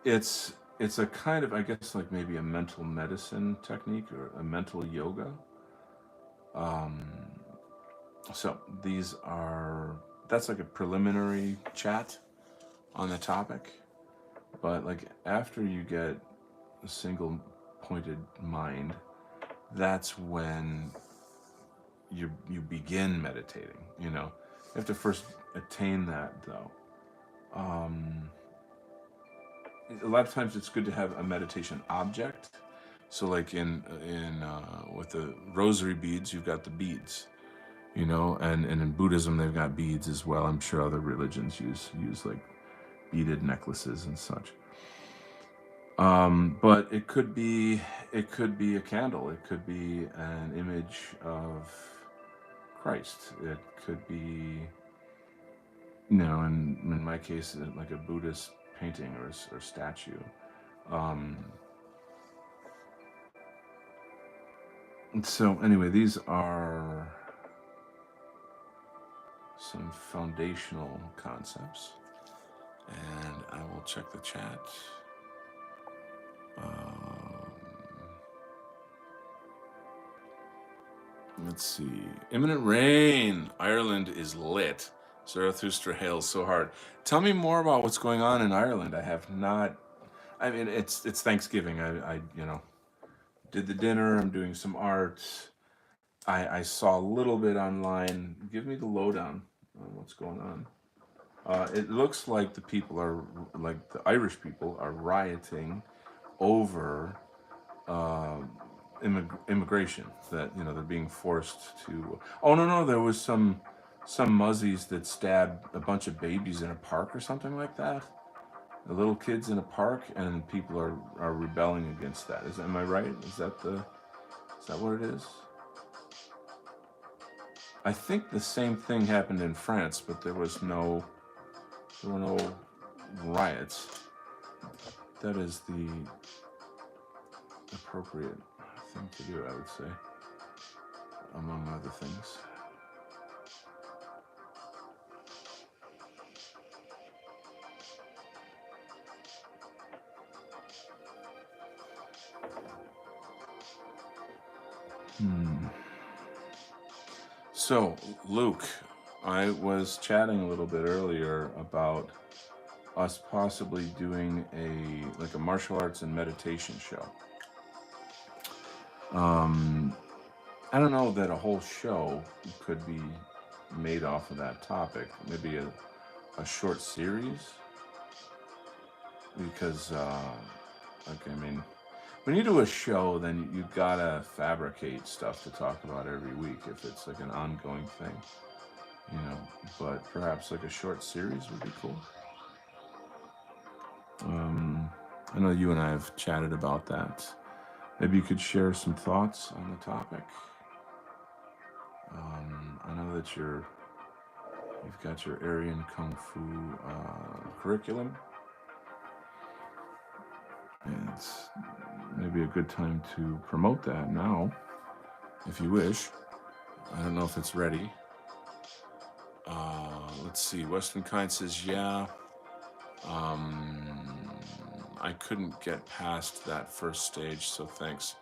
it's it's a kind of, I guess, like maybe a mental medicine technique or a mental yoga. Um, so that's like a preliminary chat on the topic. But like, after you get a single pointed mind, that's when you begin meditating. You have to first attain that, though. Um, a lot of times it's good to have a meditation object. So like in with the rosary beads, you've got the beads, and in Buddhism they've got beads as well. I'm sure other religions use like beaded necklaces and such. But it could be a candle. It could be an image of Christ. It could be, in my case, like a Buddhist painting or statue. Um, so anyway, these are some foundational concepts, and I will check the chat. Let's see. Imminent rain. Ireland is lit. Zarathustra hails so hard. Tell me more about what's going on in Ireland. I have not. I mean, it's Thanksgiving. I did the dinner. I'm doing some art. I saw a little bit online. Give me the lowdown on what's going on. It looks like the people are, like the Irish people are rioting over immigration. That they're being forced to. Oh no, there was some muzzies that stabbed a bunch of babies in a park or something like that. The little kids in a park, and people are rebelling against that. Am I right? Is that what it is? I think the same thing happened in France, but there were no riots. That is the appropriate thing to do, I would say, among other things. So, Luke, I was chatting a little bit earlier about us possibly doing a martial arts and meditation show. I don't know that a whole show could be made off of that topic. Maybe a short series, because when you do a show, then you gotta fabricate stuff to talk about every week if it's like an ongoing thing, but perhaps like a short series would be cool. I know you and I have chatted about that. Maybe you could share some thoughts on the topic. I know that you've got your Aryan Kung Fu curriculum. And it's maybe a good time to promote that now, if you wish. I don't know if it's ready. Let's see. Western Kind says, yeah. I couldn't get past that first stage, so thanks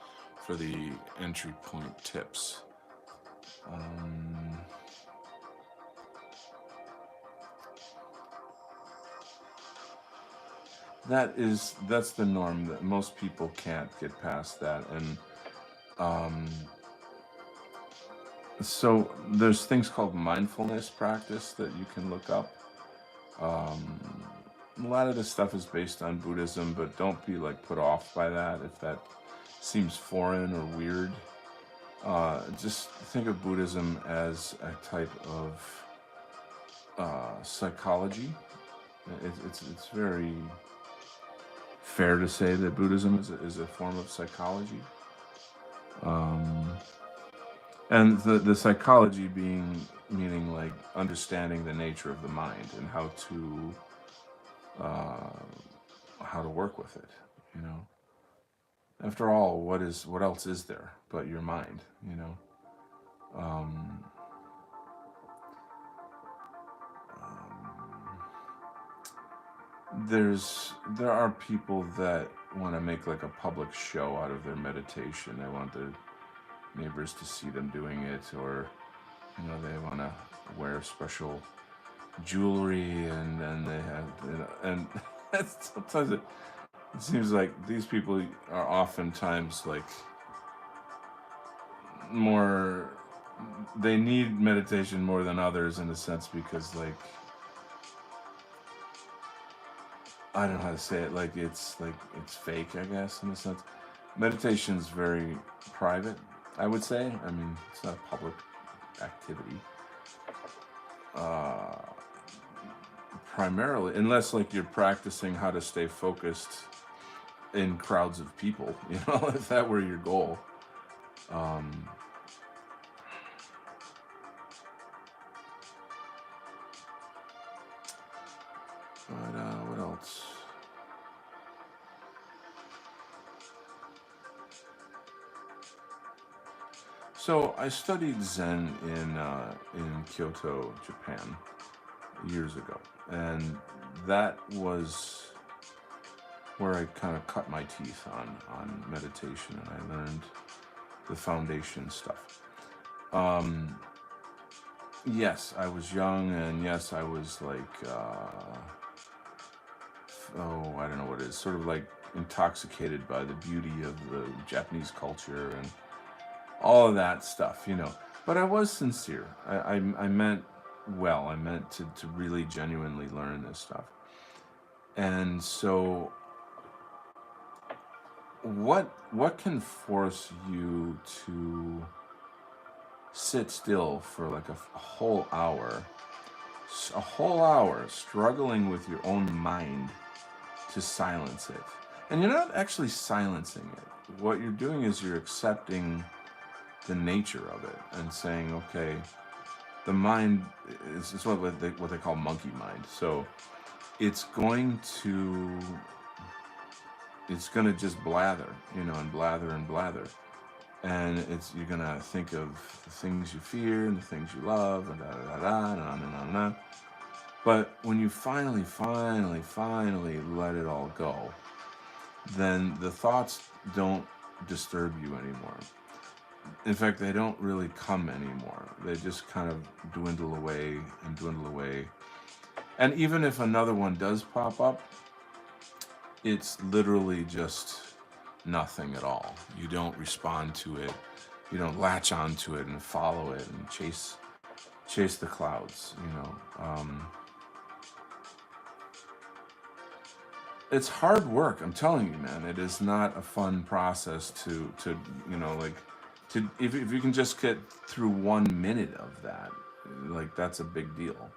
for the entry point tips. That's the norm. That most people can't get past that, and so there's things called mindfulness practice that you can look up. A lot of this stuff is based on Buddhism, but don't be like put off by that if that seems foreign or weird. Just think of Buddhism as a type of psychology. It's very fair to say that Buddhism is a form of psychology. And the psychology meaning like understanding the nature of the mind and how to work with it. After all, what else is there but your mind? There are people that want to make like a public show out of their meditation. They want their neighbors to see them doing it, or they want to wear special jewelry, and then they have and sometimes it seems like these people are oftentimes like they need meditation more than others, in a sense, because like I don't know how to say it, like it's fake, I guess, in a sense. Meditation's very private, I would say. I mean, it's not a public activity. Primarily, unless like you're practicing how to stay focused in crowds of people, if that were your goal. But what else? So I studied Zen in Kyoto, Japan, years ago, and that was where I kind of cut my teeth on meditation, and I learned the foundation stuff. Um, yes, I was young, and yes, I was like, oh, I don't know what it is, sort of like intoxicated by the beauty of the Japanese culture and all of that stuff, you know. But I was sincere. I meant well. I meant to really genuinely learn this stuff. And so, what can force you to sit still for like a whole hour, a whole hour, struggling with your own mind to silence it? And you're not actually silencing it. What you're doing is you're accepting the nature of it and saying, okay, the mind is what they call monkey mind. So it's going to just blather, you know, and blather and blather. And you're gonna think of the things you fear and the things you love and da da da da and on and on and on. But when you finally let it all go, then the thoughts don't disturb you anymore. In fact, they don't really come anymore. They just kind of dwindle away and dwindle away. And even if another one does pop up, it's literally just nothing at all. You don't respond to it. You don't latch onto it and follow it and chase the clouds. You know, it's hard work. I'm telling you, man. It is not a fun process to you know, like to if you can just get through 1 minute of that, like that's a big deal.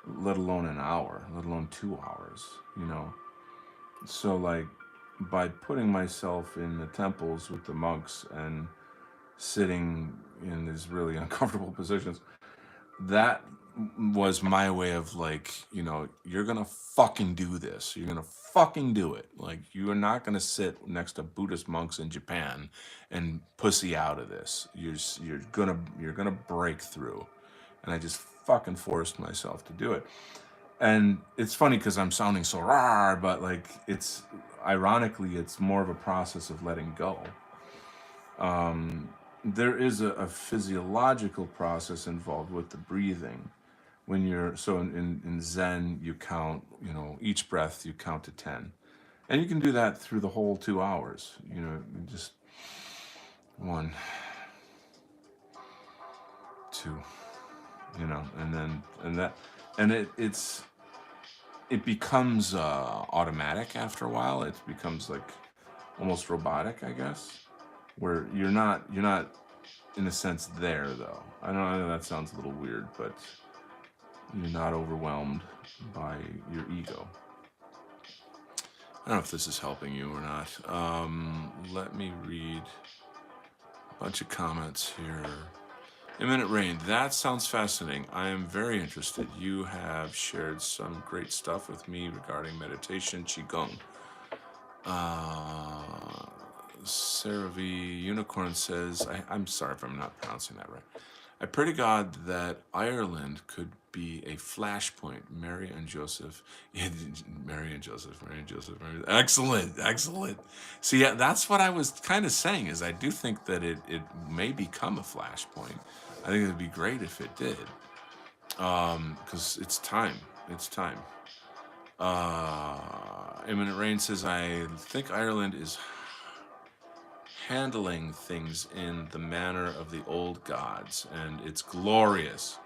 Let alone an hour, let alone 2 hours. You know, so like by putting myself in the temples with the monks and sitting in these really uncomfortable positions, that was my way of like, you know, you're gonna fucking do this. You're gonna fucking do it. Like you are not gonna sit next to Buddhist monks in Japan and pussy out of this. You're gonna break through. And I just fucking forced myself to do it. And it's funny because I'm sounding so raw, but like it's ironically it's more of a process of letting go. There is a physiological process involved with the breathing. When you're so in Zen, you count, you know, each breath you count to 10, and you can do that through the whole 2 hours. You know, just one, two, you know, and then and that and it becomes automatic after a while. It becomes like almost robotic, I guess, where you're not in a sense there though. I know that sounds a little weird, but you're not overwhelmed by your ego. I don't know if this is helping you or not. Let me read a bunch of comments here. Imminent Rain, that sounds fascinating. I am very interested. You have shared some great stuff with me regarding meditation, Qigong. Uh, Sarah V. Unicorn says, I'm sorry if I'm not pronouncing that right. I pray to God that Ireland could be a flashpoint. Mary and Joseph. Yeah, Mary and Joseph, Mary and Joseph. Mary. Excellent, excellent. See, yeah, that's what I was kind of saying is I do think that it may become a flashpoint. I think it would be great if it did. Because it's time. It's time. Imminent Rain says, I think Ireland is handling things in the manner of the old gods, and it's glorious.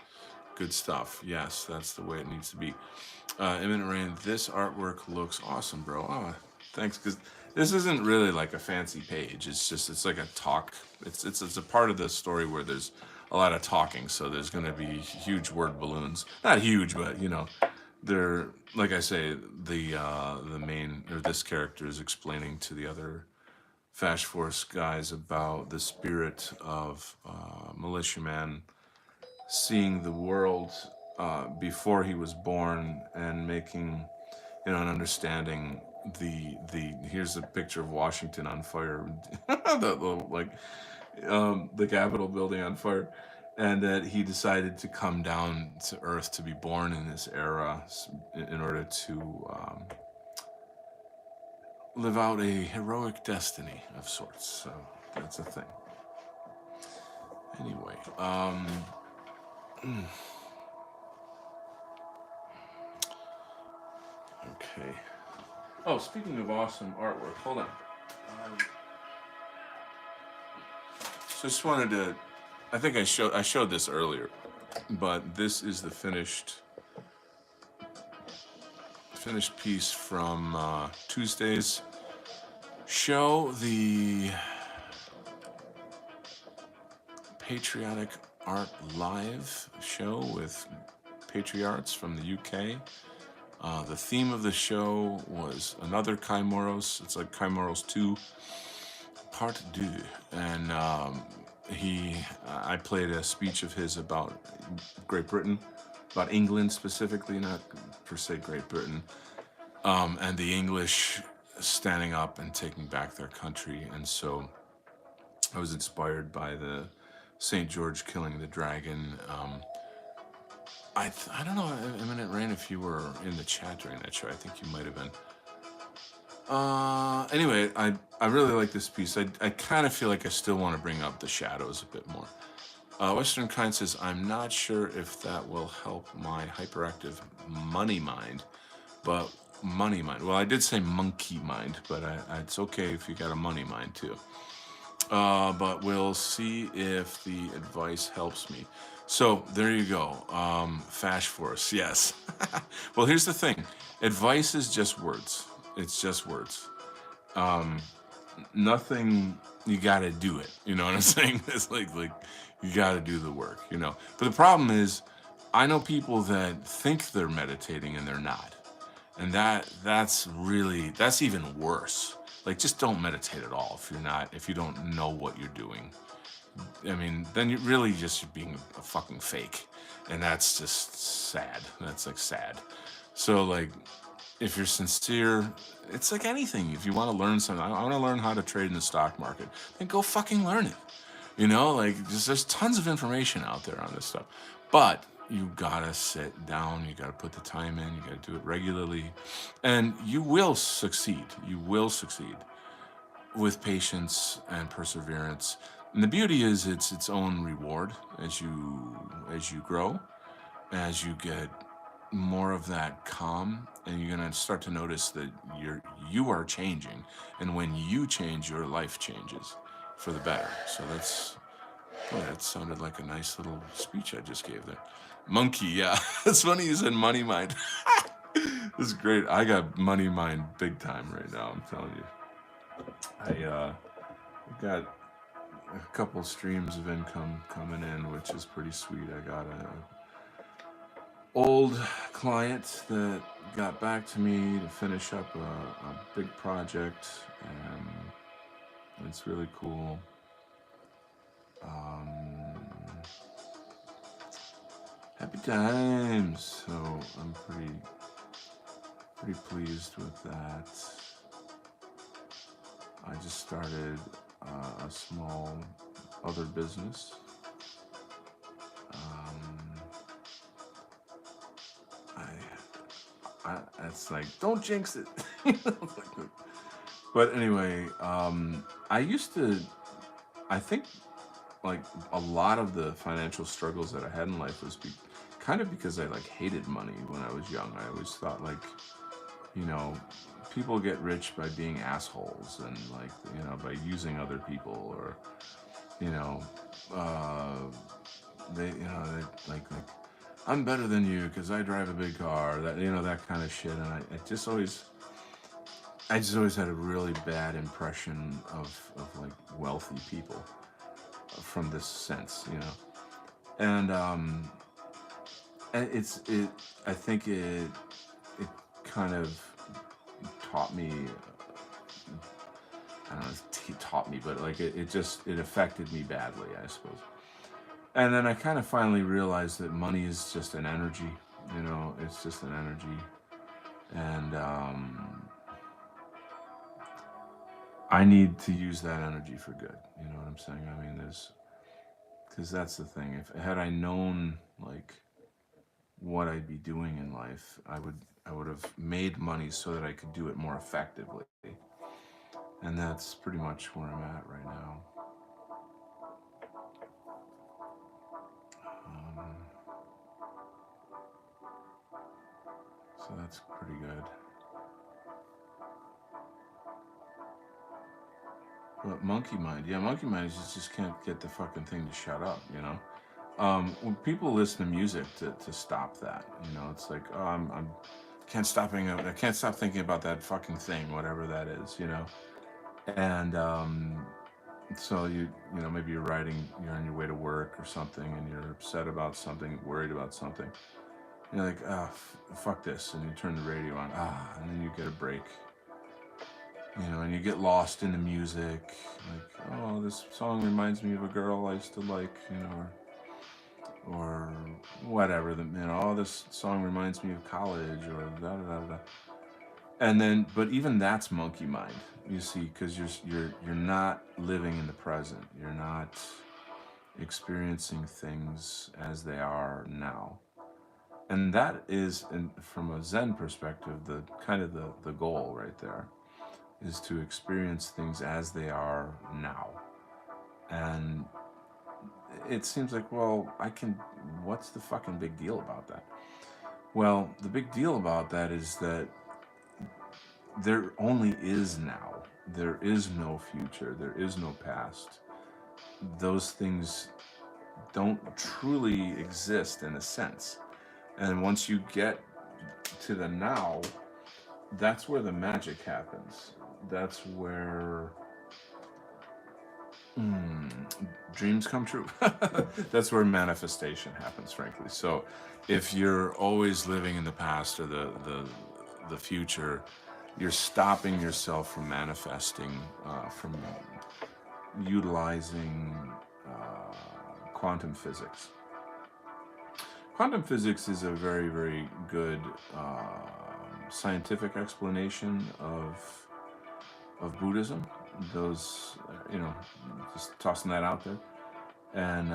Good stuff. Yes, that's the way it needs to be. Imminent Rain, this artwork looks awesome, bro. Oh, thanks, because this isn't really like a fancy page. It's like a talk. It's a part of the story where there's a lot of talking, so there's going to be huge word balloons. Not huge, but you know, they're like I say, the main or this character is explaining to the other Fash Force guys about the spirit of Militiaman seeing the world before he was born and making and understanding the here's a picture of Washington on fire, the Capitol building on fire, and that he decided to come down to Earth to be born in this era in order to live out a heroic destiny of sorts. So that's a thing. Anyway, okay. Oh, speaking of awesome artwork, hold on. So just wanted to. I think I showed this earlier, but this is the finished piece from Tuesday's show, the Patriotic Art Live show with patriarchs from the UK. The theme of the show was another Kai Moros. It's like Kai Moros 2, Part 2. And I played a speech of his about Great Britain, about England specifically, not per se Great Britain, and the English standing up and taking back their country. And so I was inspired by the St. George killing the dragon. I don't know, Eminent Rain, if you were in the chat during that show. I think you might have been. Anyway, I really like this piece. I kind of feel like I still want to bring up the shadows a bit more. Western Kind says, I'm not sure if that will help my hyperactive money mind, but money mind. Well, I did say monkey mind, but it's okay if you got a money mind too. But we'll see if the advice helps me. So there you go. Fash Force, yes. Well, here's the thing. Advice is just words. It's just words. Nothing, you got to do it. You know what I'm saying? It's like you got to do the work, you know. But the problem is, I know people that think they're meditating and they're not. And that's even worse. Like, just don't meditate at all if you don't know what you're doing. I mean, then you're really just being a fucking fake. And that's just sad. That's like sad. So like, if you're sincere, it's like anything. If you want to learn something, I want to learn how to trade in the stock market, then go fucking learn it. You know, like there's tons of information out there on this stuff. But you gotta sit down, you gotta put the time in, you gotta do it regularly, and you will succeed. You will succeed with patience and perseverance. And the beauty is it's its own reward as you grow, as you get more of that calm, and you're gonna start to notice that you are changing, and when you change, your life changes for the better. So that sounded like a nice little speech I just gave there. Monkey, yeah. It's funny you said money mind. This is great. I got money mind big time right now, I'm telling you. I got a couple streams of income coming in, which is pretty sweet. I got a old client that got back to me to finish up a big project, and it's really cool. Happy times. So I'm pretty pleased with that. I just started a small other business. It's like, don't jinx it. But anyway, I think like a lot of the financial struggles that I had in life was kind of because I like hated money when I was young. I always thought like, you know, people get rich by being assholes and like, you know, by using other people, or, you know, they like I'm better than you because I drive a big car, that, you know, that kind of shit. And I just always had a really bad impression of like wealthy people from this sense, you know. And I think it kind of taught me, I don't know if it taught me, but like it affected me badly, I suppose. And then I kind of finally realized that money is just an energy, you know, it's just an energy. And I need to use that energy for good. You know what I'm saying? I mean, there's because that's the thing. If had I known like what I'd be doing in life, I would have made money so that I could do it more effectively. And that's pretty much where I'm at right now. Um, so that's pretty good. But monkey mind, yeah, monkey mind is just can't get the fucking thing to shut up. When people listen to music to stop that, it's like, oh, I'm can't stop thinking, I can't stop thinking about that fucking thing, whatever that is. And so maybe you're on your way to work or something, and you're upset about something, worried about something. You're like, ah, fuck this, and you turn the radio on, and then you get a break, and you get lost in the music, like, oh, this song reminds me of a girl I used to like, or whatever. Oh, this song reminds me of college, or da da da da. And then, but even that's monkey mind, you see, because you're not living in the present. You're not experiencing things as they are now. And that is, from a Zen perspective, the kind of the goal right there is to experience things as they are now. And it seems like, well, what's the fucking big deal about that? Well, the big deal about that is that there only is now. There is no future. There is no past. Those things don't truly exist in a sense. And once you get to the now, that's where the magic happens. That's where mm, dreams come true. That's where manifestation happens, frankly. So if you're always living in the past or the future, you're stopping yourself from manifesting, from utilizing quantum physics. Quantum physics is a very, very good scientific explanation of Buddhism. Those, just tossing that out there. And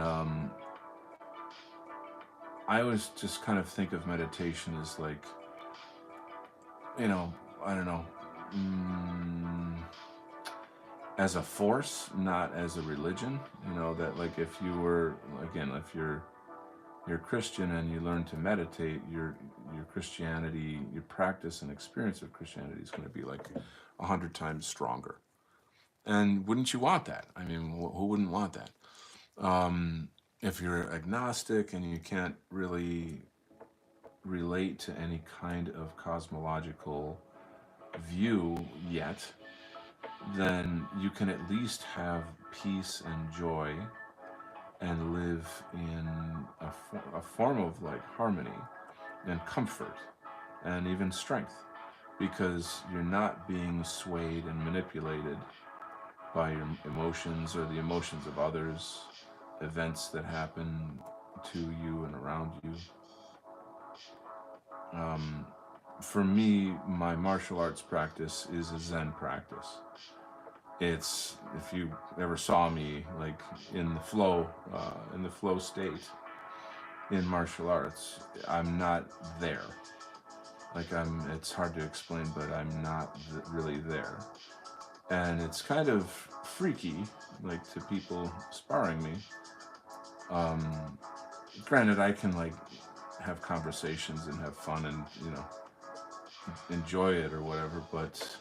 I always just kind of think of meditation as like, I don't know, mm, as a force, not as a religion. That like if you were, again, if you're Christian and you learn to meditate, your Christianity, your practice and experience of Christianity is going to be like 100 times stronger. And wouldn't you want that? I mean, who wouldn't want that? If you're agnostic and you can't really relate to any kind of cosmological view yet, then you can at least have peace and joy and live in a form of like harmony and comfort and even strength, because you're not being swayed and manipulated by your emotions or the emotions of others, events that happen to you and around you. Um, for me, my martial arts practice is a Zen practice. It's, if you ever saw me like in the flow state in martial arts, I'm not there. Like it's hard to explain, but I'm not really there. And it's kind of freaky, like to people sparring me. Um, Granted, I can like have conversations and have fun and enjoy it or whatever, but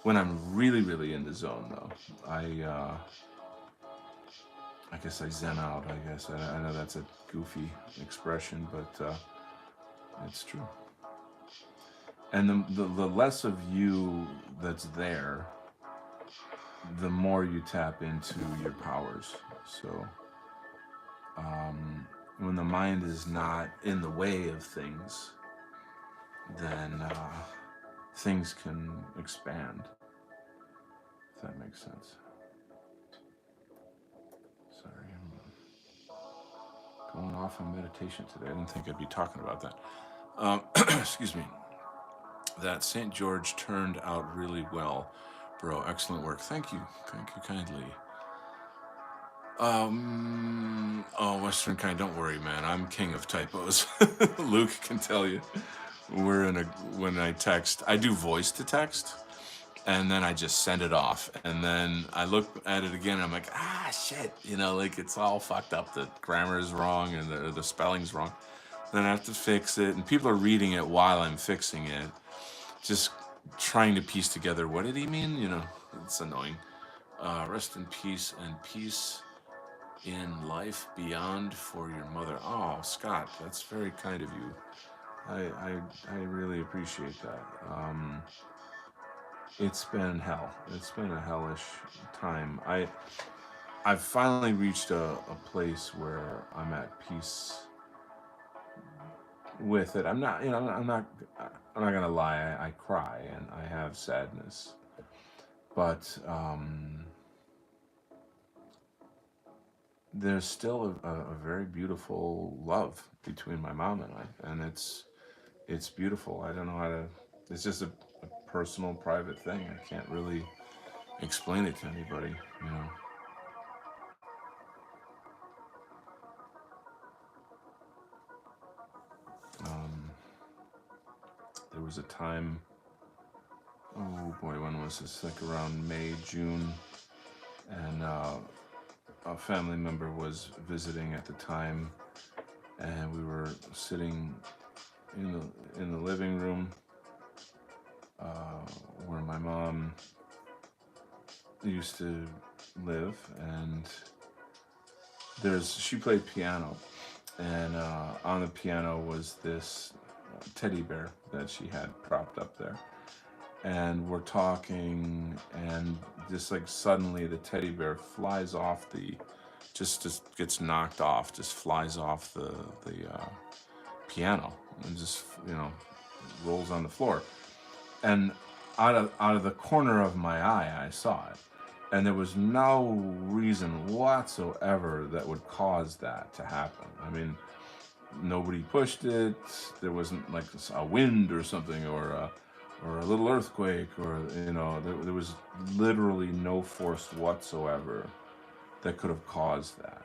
when I'm really, really in the zone, though, I guess I zen out. I guess I know that's a goofy expression, but it's true. And the less of you that's there, the more you tap into your powers. So when the mind is not in the way of things, then things can expand. If that makes sense. Sorry, I'm going off on meditation today. I didn't think I'd be talking about that. Excuse me. that St. George turned out really well, bro. Excellent work. Thank you kindly. Oh, Western kind. Don't worry, man. I'm king of typos. Luke can tell you. We're in a when I text, I do voice to text, and then I just send it off, and then I look at it again. And I'm like, shit, like it's all fucked up. The grammar is wrong and the spelling's wrong. Then I have to fix it, and people are reading it while I'm fixing it, just trying to piece together what did he mean. It's annoying. Rest in peace and peace in life beyond for your mother. Oh, Scott, that's very kind of you. I really appreciate that. It's been hell. It's been a hellish time. I've finally reached a place where I'm at peace with it. I'm not, I'm not gonna lie. I cry and I have sadness, but there's still a very beautiful love between my mom and I, and it's beautiful. I don't know how to. It's just a personal, private thing. I can't really explain it to anybody. You know. Um, there was a time. Oh boy, when was this? Like around May, June, and a family member was visiting at the time, and we were sitting in the living room uh, where my mom used to live, and there's she played piano, and on the piano was this teddy bear that she had propped up there, and we're talking, and just like suddenly the teddy bear flies off the just gets knocked off, just flies off the piano, and just rolls on the floor, and out of the corner of my eye I saw it, and there was no reason whatsoever that would cause that to happen. I mean, nobody pushed it. There wasn't like a wind or something, or a little earthquake, or there was literally no force whatsoever that could have caused that.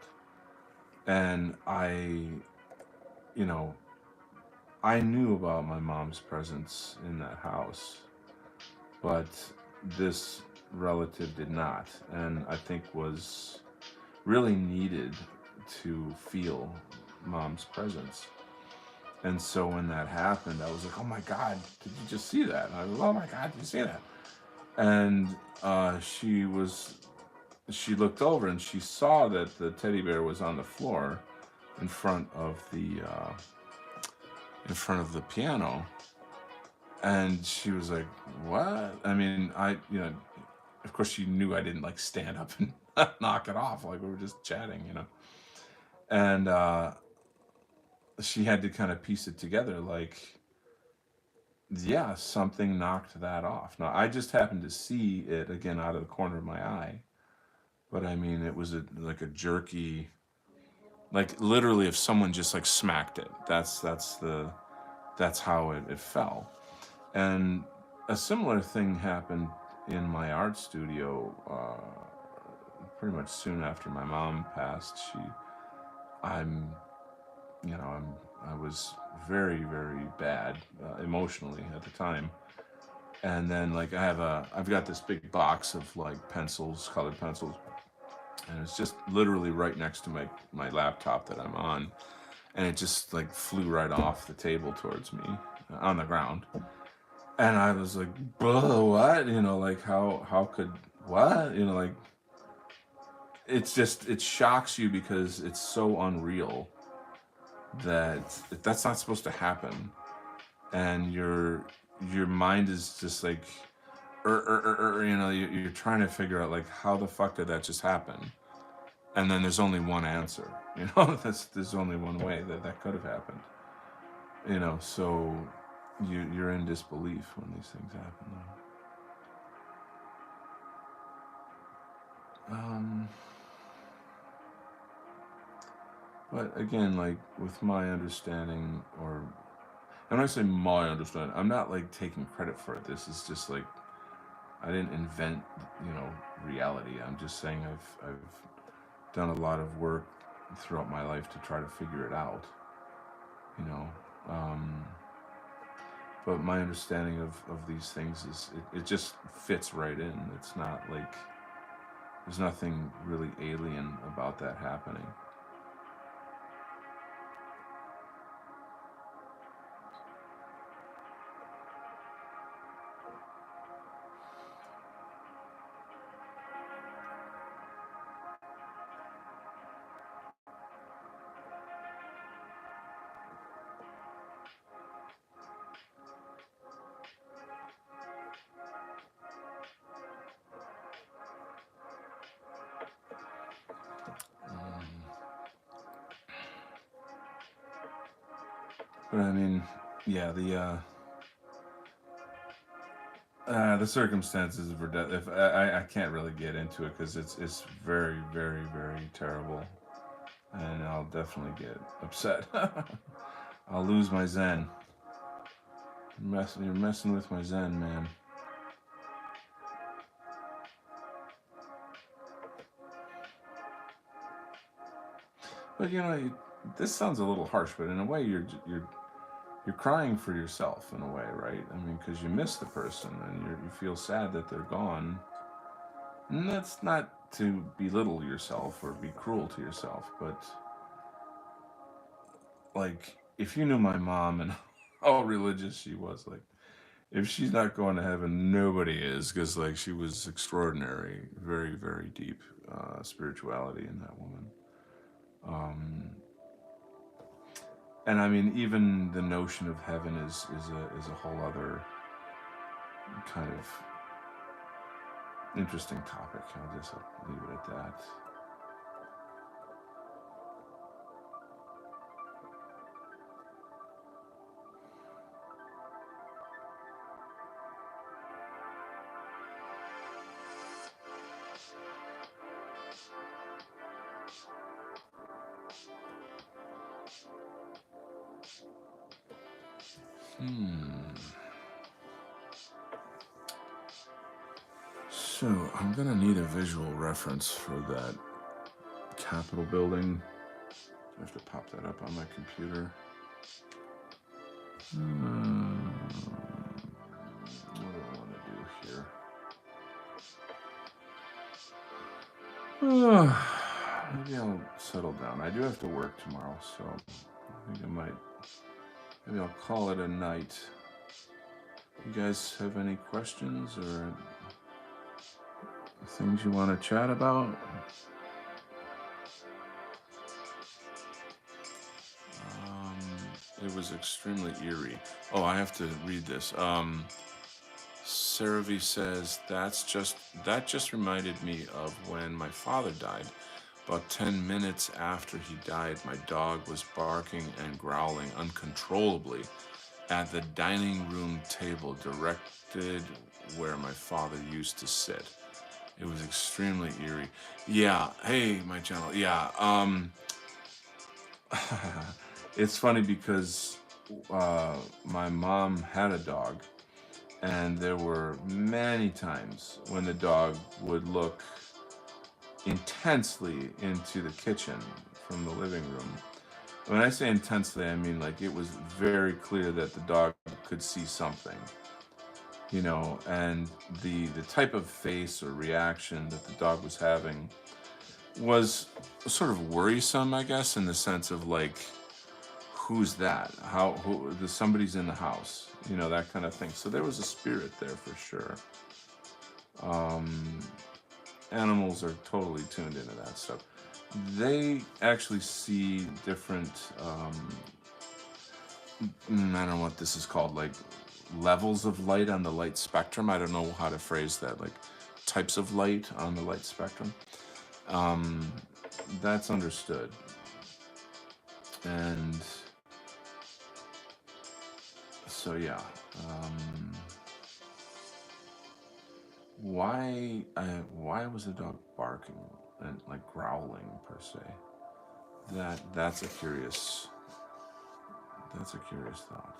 And you know, I knew about my mom's presence in that house, but this relative did not, and I think was really needed to feel mom's presence. And so when that happened, I was like, "Oh my God, did you just see that?" And I was, "Oh my God, did you see that?" And she looked over and she saw that the teddy bear was on the floor in front of the piano, and she was like, "What?" I mean, of course, she knew I didn't like stand up and knock it off. Like we were just chatting. And she had to kind of piece it together. Like, yeah, something knocked that off. Now I just happened to see it again out of the corner of my eye, but I mean, it was like a jerky, like literally, if someone just like smacked it, that's how it fell. And a similar thing happened in my art studio. Pretty much soon after my mom passed, I'm, I was very, very bad emotionally at the time. And then like I've got this big box of like pencils, colored pencils, and it's just literally right next to my laptop that I'm on, and it just like flew right off the table towards me on the ground, and I was like, what? Like how could what? Like it shocks you because it's so unreal that that's not supposed to happen, and your mind is just like, you're trying to figure out like how the fuck did that just happen, and then there's only one answer. There's only one way that could have happened. So you're in disbelief when these things happen. Um, but again, like with my understanding, or And when I say my understanding, I'm not like taking credit for it. This is just like I didn't invent, you know, reality. I'm just saying I've done a lot of work throughout my life to try to figure it out. You know, um, but my understanding of these things is it just fits right in. It's not like there's nothing really alien about that happening. But I mean, yeah, the circumstances for death. If I can't really get into it because it's very very very terrible, and I'll definitely get upset. I'll lose my zen. You're messing with my zen, man. But you know, this sounds a little harsh, but in a way, you're crying for yourself in a way, right? I mean, because you miss the person and you feel sad that they're gone. And that's not to belittle yourself or be cruel to yourself, but like if you knew my mom and how religious she was, like if she's not going to heaven, nobody is, because like she was extraordinary, very very deep spirituality in that woman. Um, and I mean, even the notion of heaven is a whole other kind of interesting topic. I'll just leave it at that. Hmm. So I'm gonna need a visual reference for that Capitol building. I have to pop that up on my computer. What do I want to do here? Maybe I'll settle down. I do have to work tomorrow, so I think I might. Maybe I'll call it a night. You guys have any questions or things you want to chat about? Um, it was extremely eerie. Oh, I have to read this. Saravi says that just reminded me of when my father died. About 10 minutes after he died, my dog was barking and growling uncontrollably at the dining room table directed where my father used to sit. It was extremely eerie. Yeah, hey, my channel. Yeah, it's funny because my mom had a dog, and there were many times when the dog would look intensely into the kitchen from the living room. When I say intensely, I mean like it was very clear that the dog could see something, you know, and the type of face or reaction that the dog was having was sort of worrisome, I guess, in the sense of like, who's that? Who? Somebody's in the house, you know, that kind of thing. So there was a spirit there for sure. Um, Animals are totally tuned into that stuff. They actually see different. I don't know what this is called, like levels of light on the light spectrum. I don't know how to phrase that, like types of light on the light spectrum. Um, that's understood. And so, yeah. Um, why was the dog barking and like growling per se? That's a curious thought.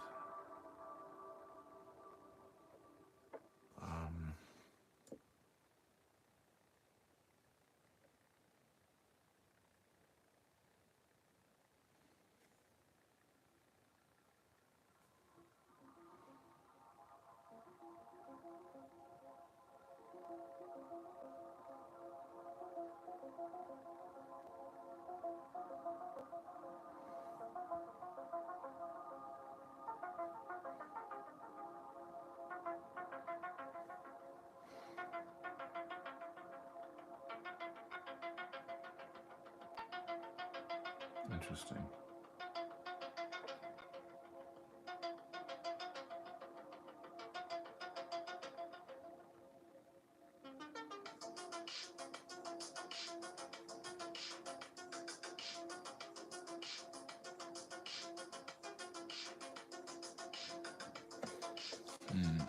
Interesting. Hmm.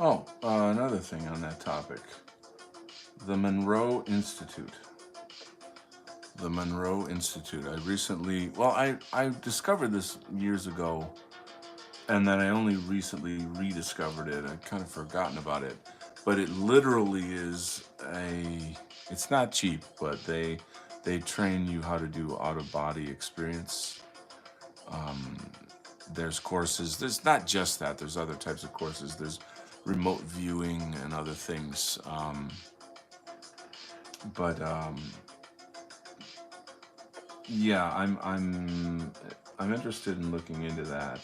Oh, another thing on that topic. The Monroe Institute. The Monroe Institute. I recently, well, I discovered this years ago, and then I only recently rediscovered it. I'd kind of forgotten about it. But it literally is it's not cheap, but they train you how to do out of body experience. Um, there's courses. There's not just that. There's other types of courses. There's remote viewing and other things. But yeah, I'm interested in looking into that.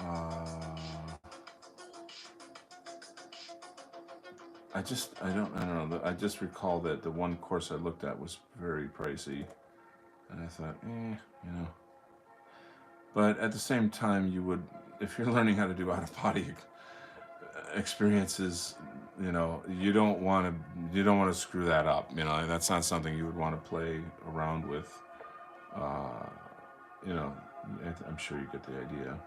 Uh, I don't know. I just recall that the one course I looked at was very pricey, and I thought, you know. But at the same time, you would, if you're learning how to do out of body experiences, you don't want to screw that up. That's not something you would want to play around with. Uh, you know, I'm sure you get the idea.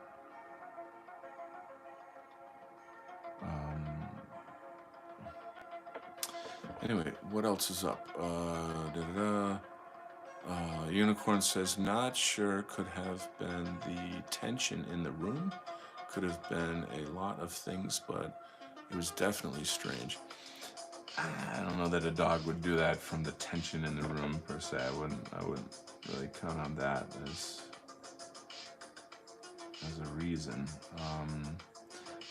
Um, anyway, what else is up? Unicorn says, not sure, could have been the tension in the room. Could have been a lot of things, but it was definitely strange. I don't know that a dog would do that from the tension in the room per se. I wouldn't really count on that as a reason.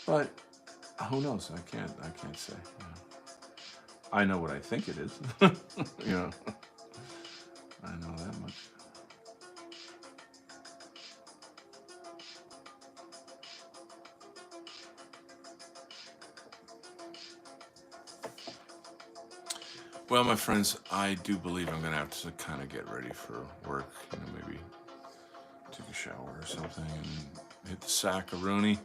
But who knows? I can't say. I know what I think it is. you know, I know that much. Well, my friends, I do believe I'm going to have to kind of get ready for work. Maybe take a shower or something and hit the sack-a-rooney.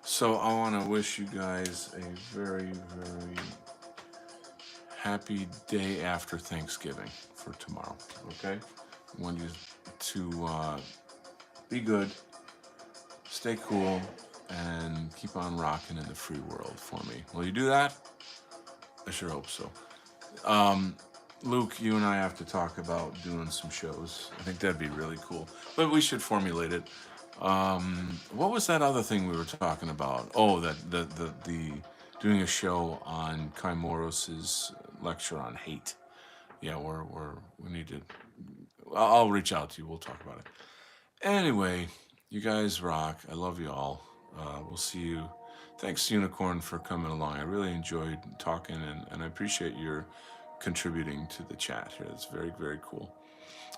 So I want to wish you guys a very, very happy day after Thanksgiving for tomorrow. Okay? I want you to be good, stay cool, and keep on rocking in the free world for me. Will you do that? I sure hope so. Luke, you and I have to talk about doing some shows. I think that'd be really cool. But we should formulate it. What was that other thing we were talking about? Oh, that the doing a show on Kai Moros's lecture on hate. Yeah, we need to. I'll reach out to you. We'll talk about it. Anyway, you guys rock. I love you all. We'll see you. Thanks, Unicorn, for coming along. I really enjoyed talking, and I appreciate your contributing to the chat here. It's very, very cool.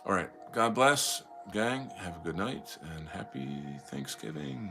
All right. God bless, gang. Have a good night, and happy Thanksgiving.